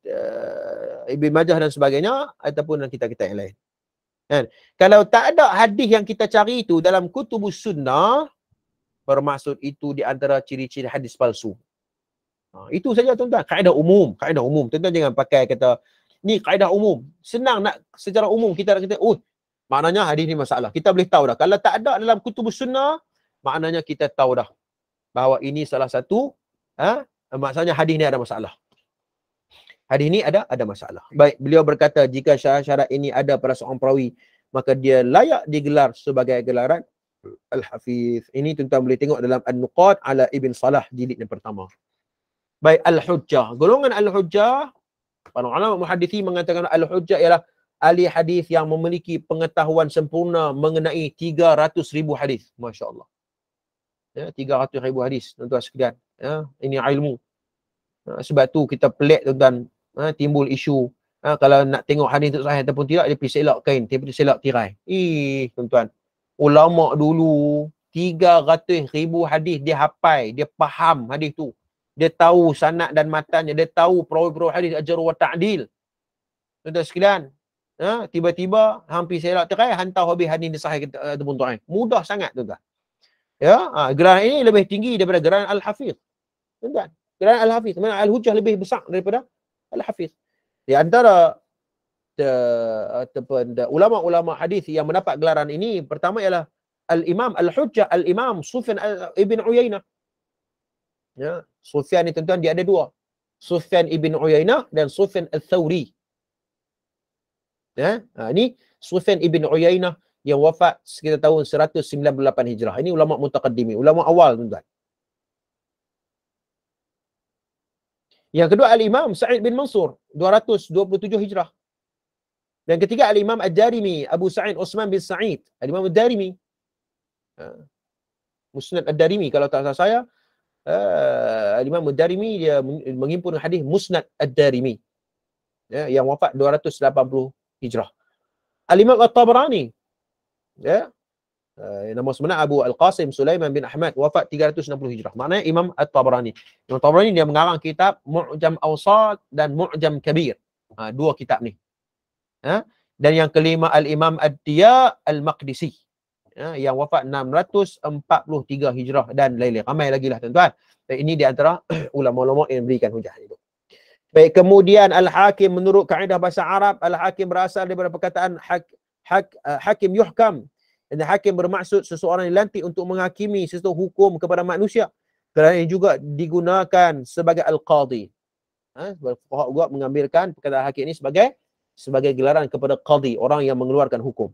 Ibn Majah dan sebagainya, ataupun dalam kitab-kitab yang lain. Kan? Kalau tak ada hadis yang kita cari itu dalam kutubus sunnah, bermaksud itu di antara ciri-ciri hadis palsu. Itu saja tuan-tuan, kaedah umum. Tuan-tuan jangan pakai kata ni kaedah umum. Senang nak secara umum kita nak kata, maknanya hadis ni masalah. Kita boleh tahu dah. Kalau tak ada dalam kutubus sunnah, maknanya kita tahu dah bahawa ini salah satu maksudnya hadis ni ada masalah. Hadis ni ada masalah. Baik, beliau berkata jika syarat-syarat ini ada pada seorang perawi, maka dia layak digelar sebagai gelaran Al-Hafiz. Ini tuan-tuan boleh tengok dalam An-Nuqat ala Ibn Salah jilid yang pertama. Baik, Al-Hujjah. Golongan Al-Hujjah, para ulama muhaddisin mengatakan Al-Hujjah ialah ahli hadis yang memiliki pengetahuan sempurna mengenai 300,000 hadis. Masya-Allah. Ya, 300,000 hadis, tuan-tuan sekalian. Ya, ini ilmu. Sebab tu kita pelik tuan-tuan, timbul isu kalau nak tengok hadis itu sahih ataupun tidak, dia pergi selak kain, dia pergi selak tirai. Tuan-tuan, ulama dulu 300,000 hadis dia hafal, dia faham hadis tu. Dia tahu sanad dan matannya, dia tahu perawi-perawi hadis al-jarh wa ta'dil. Tuan-tuan sekalian, tiba-tiba hampir selak tirai, hantar habis hadis ni sahih ataupun dhaif. Mudah sangat tuan-tuan. Ya, geraran ini lebih tinggi daripada geraran Al-Hafiz. Tuan-tuan, geraran Al-Hafiz, mana Al-Hujjah lebih besar daripada Al-Hafiz. Di antara ulama-ulama hadis yang mendapat gelaran ini, pertama ialah Al-Imam Al-Hujjah, Al-Imam Sufyan ibn Uyainah. Ya, Sufyan ni tuan-tuan dia ada dua. Sufyan ibn Uyainah dan Sufyan Al-Thawri. Ya, ini Sufyan ibn Uyainah yang wafat sekitar tahun 198 Hijrah. Ini ulama mutaqaddimi, ulama awal tuan-tuan. Yang kedua Al-Imam Sa'id bin Mansur 227 Hijrah. Dan ketiga Al-Imam Ad-Darimi, Abu Sa'id Osman bin Sa'id, Al-Imam Ad-Darimi. Musnad Ad-Darimi kalau tak salah saya, Al-Imam Ad-Darimi dia menghimpun hadis Musnad Ad-Darimi. Ya, yang wafat 280 Hijrah. Al-Imam At-Tabrani, ya, nama sebenar Abu Al-Qasim Sulaiman bin Ahmad, wafat 360 Hijrah. Maknanya Imam At-Tabrani. Imam At-Tabrani dia mengarang kitab Mu'jam Awsat dan Mu'jam Kabir. Dua kitab ni. Dan yang kelima Al-Imam Ad-Diya Al-Maqdisi, yang wafat 643 Hijrah dan lain-lain. Ramai lagi lah tuan-tuan. Ini di antara ulama-ulama yang berikan hujah itu. Baik, kemudian Al-Hakim menurut kaedah bahasa Arab, Al-Hakim berasal daripada perkataan hakim yuhkam. Dan hakim bermaksud seseorang yang dilantik untuk menghakimi sesuatu hukum kepada manusia. Kerana ini juga digunakan sebagai al-qadhi. Fuqaha juga mengambilkan perkataan hakim ini sebagai gelaran kepada qadhi, orang yang mengeluarkan hukum.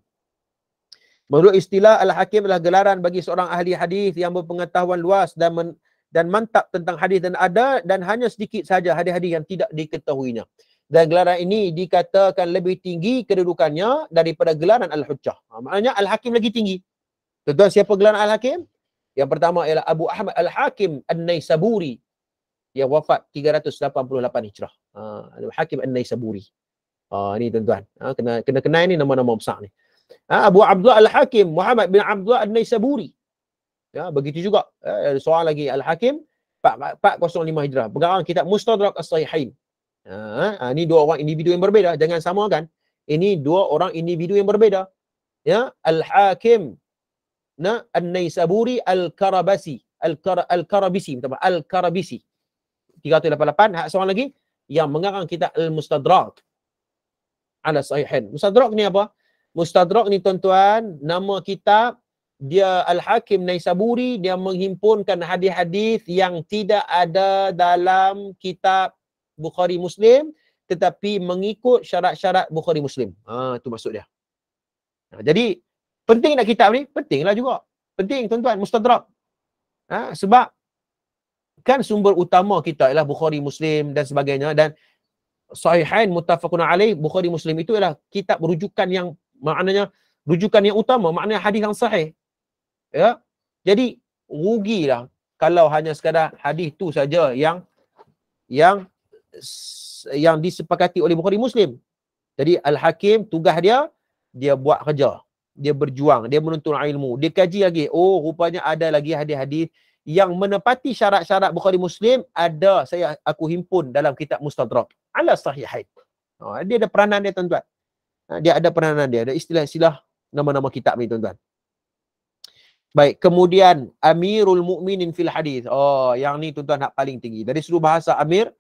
Menurut istilah Al-Hakim adalah gelaran bagi seorang ahli hadis yang berpengetahuan luas dan mantap tentang hadis, dan ada dan hanya sedikit saja hadis-hadis yang tidak diketahuinya. Dan gelaran ini dikatakan lebih tinggi kedudukannya daripada gelaran Al-Hujjah. Maknanya Al-Hakim lagi tinggi. Tuan-tuan, siapa gelaran Al-Hakim? Yang pertama ialah Abu Ahmad Al-Hakim An-Naisaburi yang wafat 388 Hijrah. Al-Hakim An-Naisaburi. Ini tuan-tuan. Kena kenal ni nama-nama besar ni. Abu Abdullah Al-Hakim Muhammad bin Abdullah An-Naisaburi. Ya, begitu juga. Soal lagi Al-Hakim 405 Hijrah. Pengarang kitab Mustadrak As-Sahihain. Ini dua orang individu yang berbeza. Jangan samakan. Ini dua orang individu yang berbeza. Ya, Al-Hakim An-Naisaburi Al-Karabisi. Al-Karabisi. Al-Karabisi. 388. Seorang lagi yang mengarang kitab Al-Mustadrak ala Sahihain. Mustadrak ni apa? Mustadrak ni tuan-tuan, nama kitab dia Al-Hakim Naisaburi, dia menghimpunkan hadis-hadis yang tidak ada dalam kitab Bukhari Muslim tetapi mengikut syarat-syarat Bukhari Muslim. Itu maksud dia. Jadi penting nak kitab ni? Pentinglah juga. Penting tuan-tuan, Mustadrak. Sebab kan sumber utama kita ialah Bukhari Muslim dan sebagainya, dan Sahihain muttafaqun alaih, Bukhari Muslim itu ialah kitab rujukan yang maknanya rujukan yang utama, maknanya hadis yang sahih. Ya. Jadi rugilah kalau hanya sekadar hadis tu saja yang disepakati oleh Bukhari Muslim. Jadi Al-Hakim tugas dia buat kerja, dia berjuang, dia menuntut ilmu, dia kaji lagi. Oh, rupanya ada lagi hadis-hadis yang menepati syarat-syarat Bukhari Muslim, aku himpun dalam kitab Mustadrak ala Sahihain. Dia ada peranan dia tuan-tuan. Dia ada peranan dia, ada istilah-istilah nama-nama kitab ni tuan-tuan. Baik, kemudian Amirul Mukminin fil hadis. Yang ni tuan-tuan hak paling tinggi. Dari sudut bahasa Amir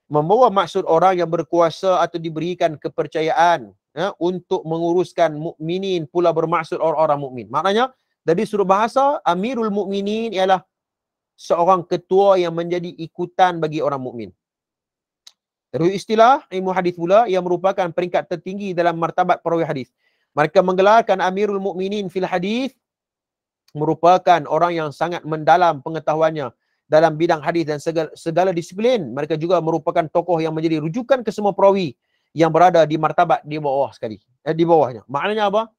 membawa maksud orang yang berkuasa atau diberikan kepercayaan untuk menguruskan mukminin, pula bermaksud orang-orang mukmin. Maknanya dari sudut bahasa Amirul Mukminin ialah seorang ketua yang menjadi ikutan bagi orang mukmin. Dari istilah ilmu hadis pula yang merupakan peringkat tertinggi dalam martabat perawi hadis. Mereka menggelarkan Amirul Mukminin fil hadis merupakan orang yang sangat mendalam pengetahuannya dalam bidang hadis dan segala disiplin. Mereka juga merupakan tokoh yang menjadi rujukan ke semua perawi yang berada di martabat di bawah sekali. Di bawahnya. Maknanya apa?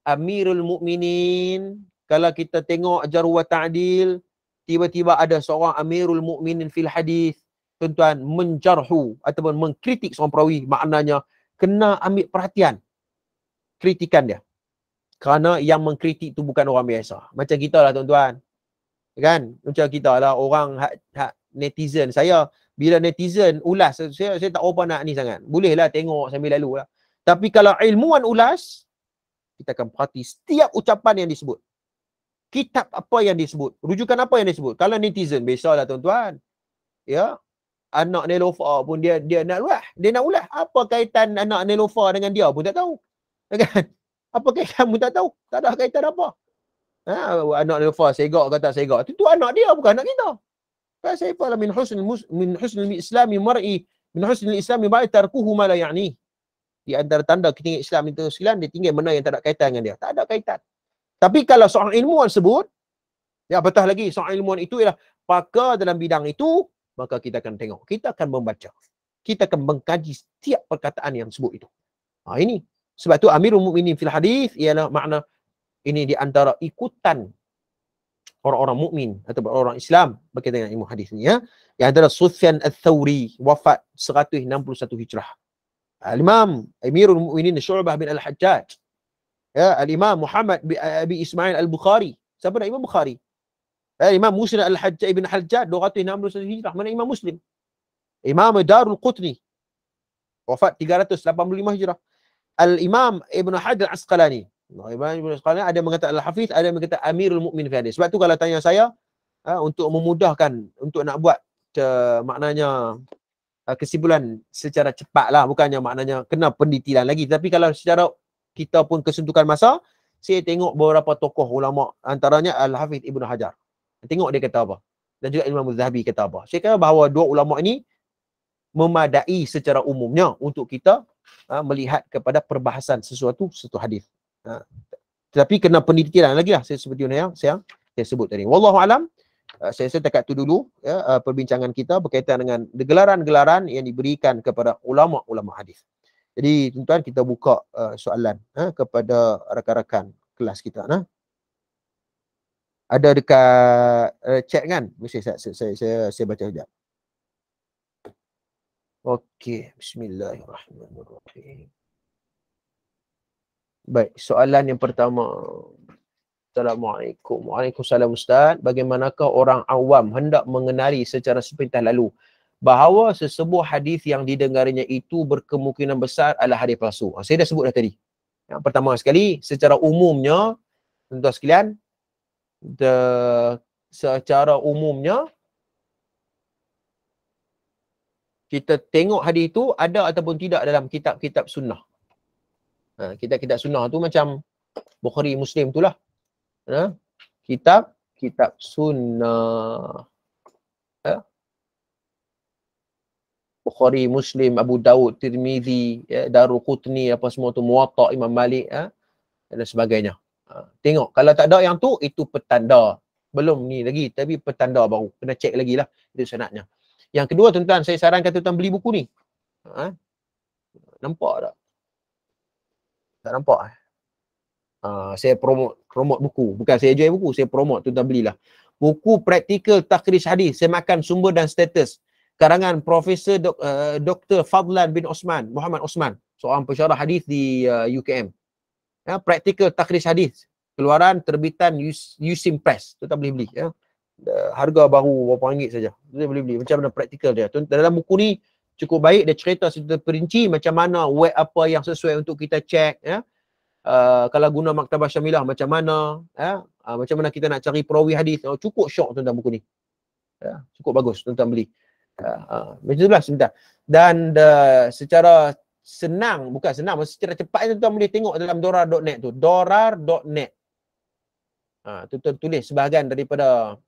Amirul Mukminin, kalau kita tengok Jarh wa Ta'dil, tiba-tiba ada seorang Amirul Mukminin fil hadis, tuan-tuan, menjarhu ataupun mengkritik seorang perawi, maknanya kena ambil perhatian kritikan dia. Kerana yang mengkritik tu bukan orang biasa. Macam kita lah tuan-tuan. Kan? Macam kita lah orang netizen. Saya bila netizen ulas, saya tak apa nak ni sangat. Bolehlah tengok sambil lalu lah. Tapi kalau ilmuwan ulas, kita akan perhati setiap ucapan yang disebut. Kitab apa yang disebut, rujukan apa yang disebut. Kalau netizen, biasalah tuan-tuan. Ya, anak Nelofa pun dia nak ulas. Dia nak ulas. Apa kaitan anak Nelofa dengan dia pun tak tahu. Kan? Apa kaitan pun tak tahu. Tak ada kaitan apa. Anak Nufas segak ke tak segak. Itu anak dia, bukan anak kita. Kan saya pula min husnul islami mar'i min husnul islami mar'i tarkuhu ma la ya'ni. Di antara tanda kita Islam itu sekalian, dia tinggal benda yang tak ada kaitan dengan dia. Tak ada kaitan. Tapi kalau seorang ilmuwan sebut, ya betul lagi, seorang ilmuwan itu ialah pakar dalam bidang itu, maka kita akan tengok, kita akan membaca, kita akan mengkaji setiap perkataan yang sebut itu. Ini. Sebab tu Amirul Mukminin fil hadis ialah makna ini di antara ikutan orang-orang mukmin atau orang Islam berkaitan dengan ilmu hadis ni, ya. Yang antara Sufyan Ats-Tsauri wafat 161 Hijrah. Al-Imam Amirul Mukminin Syu'bah bin Al-Hajjaj. Ya, Al-Imam Muhammad bin Abi Ismail Al-Bukhari. Siapa nak Imam Bukhari? Imam Muslim Al-Hajjaj ibn Hajjaj 261 Hijrah. Mana Imam Muslim? Imam Darul Qutni wafat 385 Hijrah. Al-Imam Ibn Hajar Al-Asqalani. Imam Ibn Asqalani ada mengatakan Al-Hafiz, ada mengatakan Amirul Mukminin fi hadis. Sebab tu kalau tanya saya, untuk memudahkan untuk nak buat maknanya kesimpulan secara cepat lah, bukannya maknanya kena pendetilan lagi, tapi kalau secara kita pun kesuntukan masa, saya tengok beberapa tokoh ulama, antaranya Al-Hafiz Ibn Hajar, tengok dia kata apa, dan juga Imam Az-Zahabi kata apa. Saya kata bahawa dua ulama ini memadai secara umumnya untuk kita melihat kepada perbahasan sesuatu hadis. Tetapi kena pendetilan lagi lah, seperti yang saya sebut tadi. Wallahu alam. Saya takat tu dulu, ya, perbincangan kita berkaitan dengan gelaran-gelaran yang diberikan kepada ulama-ulama hadis. Jadi tuan-tuan, kita buka soalan kepada rakan-rakan kelas kita. Ada dekat chat kan? Mesti saya baca sekejap. Okey, bismillahirrahmanirrahim. Baik, soalan yang pertama. Assalamualaikum. Waalaikumsalam Ustaz. Bagaimanakah orang awam hendak mengenali secara sepintas lalu bahawa sesebuah hadis yang didengarinya itu berkemungkinan besar adalah hadis palsu? Saya dah sebut dah tadi. Yang pertama sekali, secara umumnya, tuan-tuan sekalian, secara umumnya, kita tengok hadis itu ada ataupun tidak dalam kitab-kitab sunnah. Kitab-kitab sunnah tu macam Bukhari, Muslim itulah. Kitab sunnah. Bukhari, Muslim, Abu Daud, Tirmizi, Darul Qutni, apa semua tu, Muwatta, Imam Malik, dan sebagainya. Tengok, kalau tak ada yang tu, itu petanda. Belum ni lagi, tapi petanda baru. Kena cek lagi lah, itu sanadnya. Yang kedua, tuan-tuan, saya sarankan tuan-tuan beli buku ni. Nampak tak? Tak nampak? Saya promote buku. Bukan saya jual buku, saya promote, tuan-tuan belilah. Buku Praktikal Takhrij Hadis, Semakan Sumber dan Status. Karangan Profesor Dr. Fadlan bin Osman, Muhammad Osman, seorang pensyarah hadis di UKM. Praktikal Takhrij Hadis. Keluaran terbitan USIM Press. Tuan-tuan boleh beli. Harga baru berapa ringgit saja. Tuan-tuan boleh beli. Macam mana praktikal dia. Dalam buku ni cukup baik. Dia cerita secara perinci macam mana web apa yang sesuai untuk kita cek. Kalau guna Maktabah Syamilah macam mana, macam mana kita nak cari perawi hadis. Cukup syok tuan-tuan buku ni. Cukup bagus tuan-tuan beli. Macam itulah sebentar. Dan secara senang, bukan senang, secara cepat tuan-tuan boleh tengok dalam dorar.net tu. Dorar.net. Tuan-tuan tulis sebahagian daripada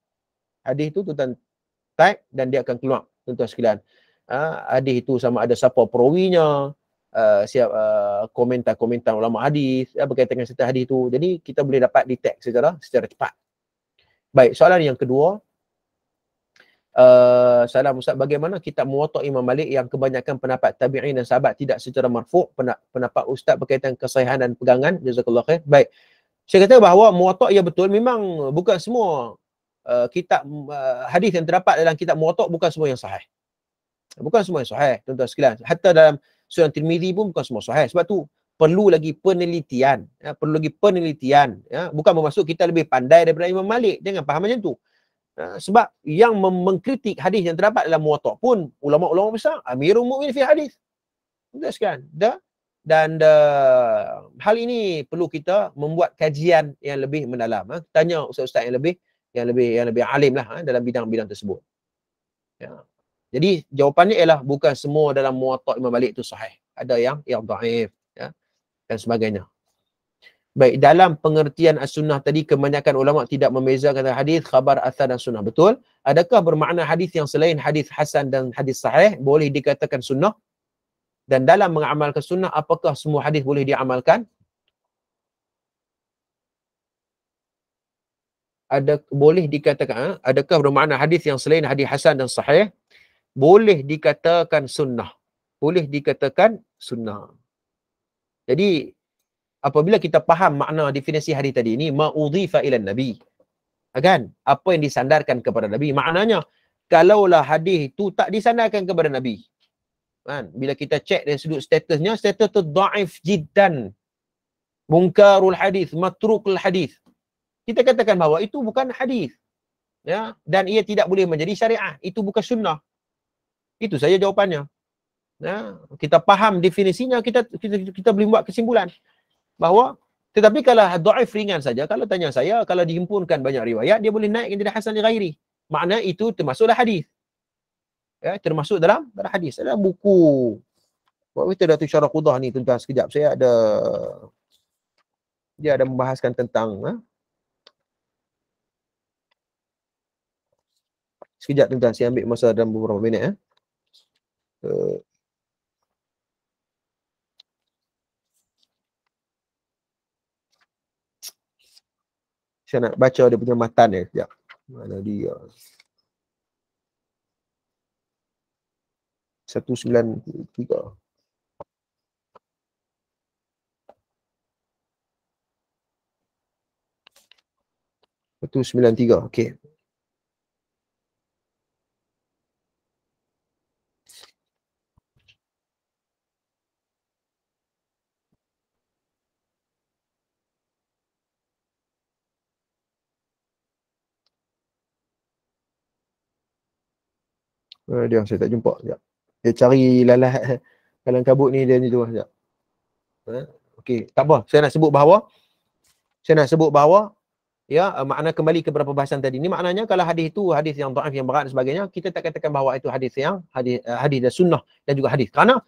hadis tu, tuan-tuan type dan dia akan keluar, tuan-tuan sekalian. Hadis itu sama ada siapa perawinya, komentar-komentar ulama hadis berkaitan dengan serta hadis itu. Jadi kita boleh dapat detect secara cepat. Baik, soalan yang kedua. Salam Ustaz, bagaimana kitab Muwatta Imam Malik yang kebanyakan pendapat tabi'in dan sahabat tidak secara marfu'? Pendapat Ustaz berkaitan kesahihan dan pegangan. Jazakallah khair. Baik. Saya kata bahawa Muwatta, ya betul, memang bukan semua kitab hadis yang terdapat dalam kitab Muwatta bukan semua yang sahih. Bukan semua yang sahih, tuan-tuan sekalian. Hatta dalam Sunan Tirmizi pun bukan semua sahih. Sebab tu perlu lagi penelitian. Bukan bermaksud kita lebih pandai daripada Imam Malik. Jangan faham macam tu. Sebab yang mengkritik hadis yang terdapat dalam Muwatta pun ulama-ulama besar, Amirul Mukminin fi hadis. Tuan sekalian, dan hal ini perlu kita membuat kajian yang lebih mendalam. Tanya ustaz-ustaz yang lebih alim lah dalam bidang-bidang tersebut. Jadi jawapannya ialah bukan semua dalam Muwatta Imam Malik itu sahih. Ada yang dhaif, dan sebagainya. Baik, dalam pengertian as-sunnah tadi, kebanyakan ulama tidak membezakan antara hadis, khabar, athar dan sunnah. Betul? Adakah bermakna hadis yang selain hadis hasan dan hadis sahih boleh dikatakan sunnah? Dan dalam mengamalkan sunnah, apakah semua hadis boleh diamalkan? Boleh dikatakan, adakah bermakna hadis yang selain hadis hasan dan sahih boleh dikatakan sunnah? Boleh dikatakan sunnah. Jadi apabila kita faham makna definisi hadis tadi ini, ma'udhifa ila nabi, kan? Apa yang disandarkan kepada Nabi. Maknanya, kalaulah hadis itu tak disandarkan kepada Nabi, kan? Bila kita cek dari sudut statusnya, status tu dhaif jiddan, munkarul hadis, matrukul hadis, kita katakan bahawa itu bukan hadis, ya, dan ia tidak boleh menjadi syariah. Itu bukan sunnah. Itu saja jawapannya. Ya, kita faham definisinya, kita boleh buat kesimpulan bahawa, tetapi kalau dhaif ringan saja, kalau tanya saya, kalau dihimpunkan banyak riwayat, dia boleh naik jadi hasan li ghairi. Makna itu termasuklah hadis. Ya, termasuk dalam hadis. Dalam buku, buat kita Datuk Syarah Qudah ni tuan-tuan, sekejap saya ada, dia ada membahaskan tentang sekejap tuan-tuan, saya ambil masa dalam beberapa minit. Saya nak baca dia punya matan dia sekejap. Mana dia? 193. Satu 93. Okey. Dia saya tak jumpa sekejap. Dia cari lalat kalang kabut ni dia ni tu sekejap. Okey, tak apa. Saya nak sebut bahawa ya, makna kembali ke beberapa bahasan tadi ni, maknanya kalau hadis itu hadis yang dhaif, yang berat dan sebagainya, kita tak katakan bahawa itu hadis yang hadis dan sunnah dan juga hadis. Kerana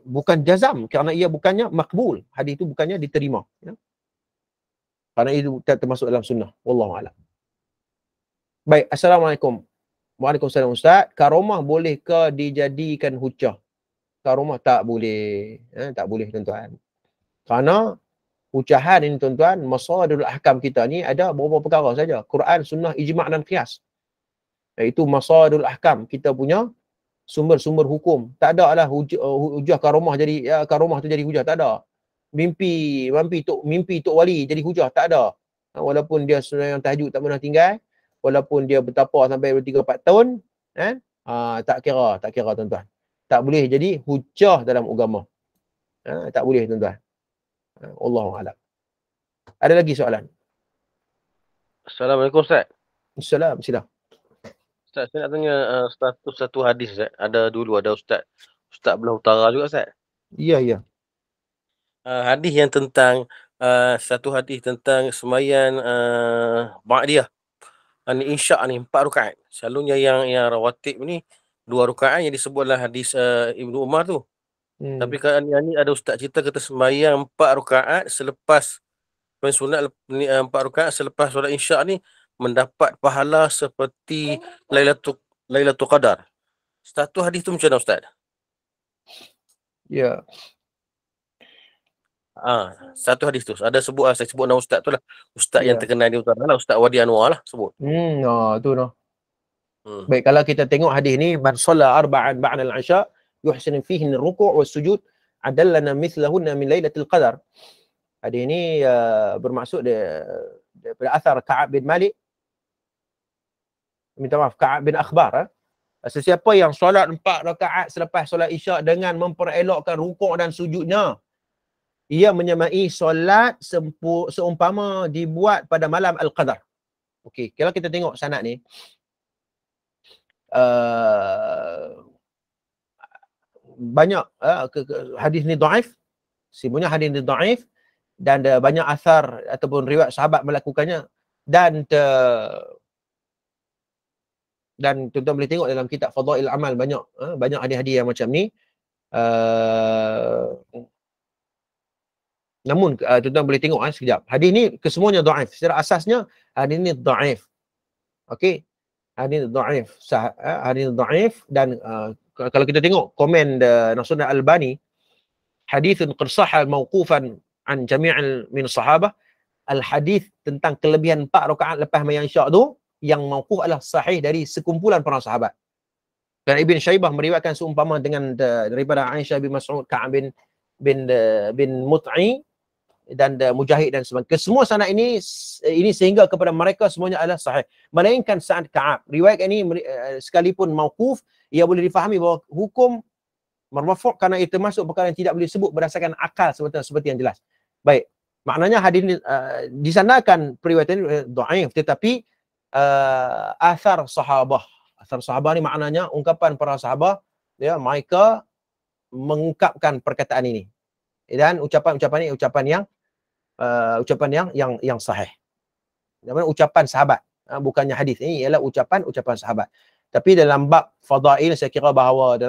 bukan jazam, kerana ia bukannya makbul. Hadis itu bukannya diterima, ya. Kerana itu termasuk dalam sunnah. Wallahu a'lam. Baik, assalamualaikum. Waalaikumsalam Ustaz. Karomah bolehkah dijadikan hujah? Karomah tak boleh. Tak boleh tuan-tuan. Kerana ucahan ini tuan-tuan, masadirul ahkam kita ni ada beberapa perkara saja. Quran, sunnah, ijma' dan qiyas. Iaitu masadirul ahkam, kita punya sumber-sumber hukum. Tak ada lah hujah karomah jadi, ya, karomah tu jadi hujah, tak ada. Mimpi tok wali jadi hujah, tak ada. Walaupun dia sembahyang tahajud tak pernah tinggal, walaupun dia bertapa sampai 3-4 tahun, tak kira tuan-tuan. Tak boleh jadi hujah dalam agama. Tak boleh tuan-tuan. Wallahu a'lam. Ada lagi soalan? Assalamualaikum Ustaz. Assalam, sila. Ustaz, saya nak tanya status satu hadis Ustaz. Ada Ustaz belah utara juga Ustaz. Ya. Hadis yang tentang satu hadis tentang sembahyang ba'diyah. Insya' ni 4 rakaat. Selalunya yang rawatib ni 2 rakaat yang disebutlah hadis Ibnu Umar tu. Tapi kalau ni ada Ustaz cerita kata sembahyang 4 rakaat selepas sunat 4 rakaat selepas solat Insya' ni mendapat pahala seperti Lailatul Qadar. Status hadis tu macam mana Ustaz? Ya. Satu hadis tu. Ada sebut saya sebut nama Ustaz tu lah. Ustaz yang terkenal di utara lah. Ustaz Wadi Anwar lah sebut. Tu noh. Baik, kalau kita tengok hadis ni, man shalla arba'an ba'da al-'isha yuhsinu fihi ar-ruku' was-sujud adallana mithlahunna min Lailatul Qadar. Hadis ni bermaksud daripada asar Ka'ab bin Malik. Minta maaf, Ka'ab bin Akhbar. Sesiapa yang solat 4 rakaat selepas solat Isya' dengan memperelokkan rukuk dan sujudnya, ia menyamai solat seumpama dibuat pada malam Al-Qadar. Okey, kalau kita tengok sanad ni, banyak hadis ni dhaif, sebenarnya hadis ni dhaif, dan banyak asar ataupun riwayat sahabat melakukannya, dan tuan-tuan boleh tengok dalam kitab Fadail Amal banyak hadis-hadis yang macam ni. Namun tuan-tuan boleh tengok sekejap. Hadis ni kesemuanya dhaif. Secara asasnya hadis ni dhaif. Okey. Hadis dhaif. Hadis dhaif dan kalau kita tengok komen Nasruddin Al-Albani, hadithun qad sahha mauqufan an jami'il min sahabah, al-hadis tentang kelebihan 4 rakaat lepas mayang isyak tu yang mauquf adalah sahih dari sekumpulan para sahabat. Dan Ibn Syaibah meriwayatkan seumpama dengan daripada Aisyah bin Mas'ud, Ka'ab bin Mut'i dan Mujahid dan sebagainya. Kesemua sanad ini sehingga kepada mereka semuanya adalah sahih. Melainkan saat Ka'ab. Riwayat ini sekalipun mauquf, ia boleh difahami bahawa hukum marfu' kerana ia termasuk perkara yang tidak boleh disebut berdasarkan akal seperti yang jelas. Baik. Maknanya hadis ini disandarkan periwayatan ini dhaif, tetapi athar sahabah. Athar sahabah ni maknanya ungkapan para sahabat, ya, mereka mengungkapkan perkataan ini. Dan ucapan-ucapan ini ucapan yang sahih. Namanya ucapan sahabat, bukannya hadis. Ini ialah ucapan sahabat. Tapi dalam bab fadail saya kira bahawa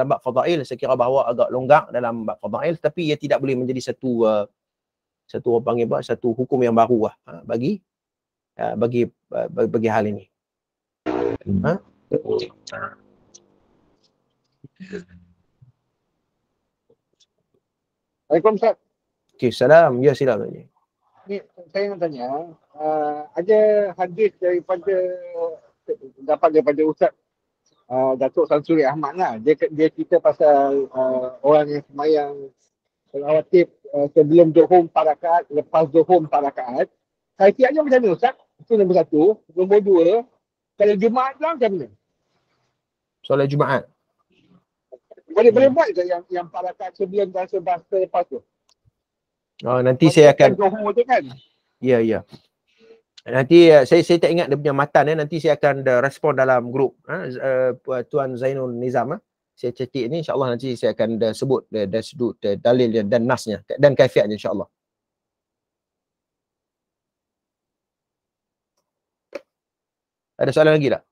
agak longgar dalam bab fadail, tapi ia tidak boleh menjadi satu orang panggil apa, satu hukum yang baru bagi hal ini. Waalaikumsalam Ustaz. Okey, salam. Ya, silakan. Ni saya nak tanya, ada hadis dapat daripada Ustaz Datuk Samsuri Ahmad lah. Dia cerita pasal orang yang sembahyang rawatib sebelum Zuhur 4 rakaat, lepas Zuhur 4 rakaat. Kaifiatnya macam mana Ustaz? Itu nombor 1. Nombor 2, kalau Jumaat lah macam mana? Solat Jumaat. Boleh buat ke yang 4 rakaat sebelum dan lepas tu? Nanti saya akan Zuhur tu kan? Ya. Nanti saya tak ingat dia punya matan, nanti saya akan respon dalam grup Tuan Zainul Nizam. Saya cetik ni, insya-Allah nanti saya akan sebut dari sudut dalil dan nasnya dan kaifiatnya, insya-Allah. Ada soalan lagi tak?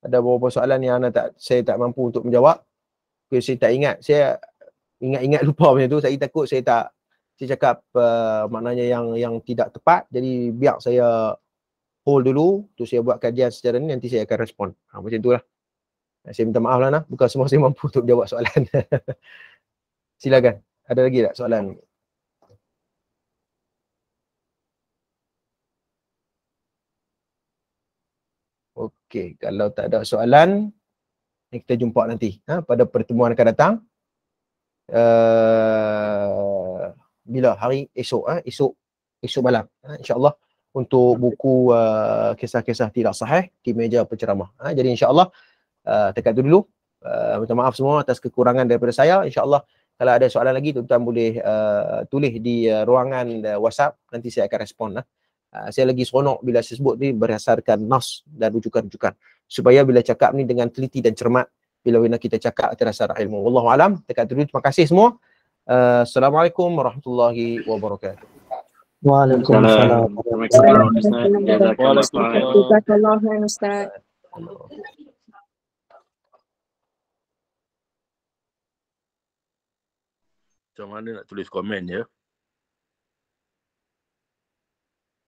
Ada beberapa soalan yang saya tak mampu untuk menjawab. Saya tak ingat. Saya ingat lupa macam tu. Saya takut saya cakap maknanya yang tidak tepat. Jadi biar saya hold dulu. Tu saya buat kajian secara ni, nanti saya akan respon. Macam tu lah. Saya minta maaf lah. Bukan semua saya mampu untuk menjawab soalan. Silakan. Ada lagi tak soalan? Okey, kalau tak ada soalan, kita jumpa nanti pada pertemuan akan datang. Bila hari esok malam, insya-Allah, untuk buku kisah-kisah tidak sahih di meja penceramah. Jadi insya-Allah dekat tu dulu. Minta maaf semua atas kekurangan daripada saya. Insya-Allah kalau ada soalan lagi, tuan-tuan boleh tulis di ruangan WhatsApp, nanti saya akan respon lah. Saya lagi seronok bila saya sebut ni berdasarkan nas dan rujukan-rujukan, supaya bila cakap ni dengan teliti dan cermat, bila kita cakap atas dasar ilmu. Wallahu alam. Dekat dulu, terima kasih semua. Assalamualaikum warahmatullahi wabarakatuh. Waalaikumsalam. Waalaikumsalam. Ustaz. Macam mana nak tulis komen je?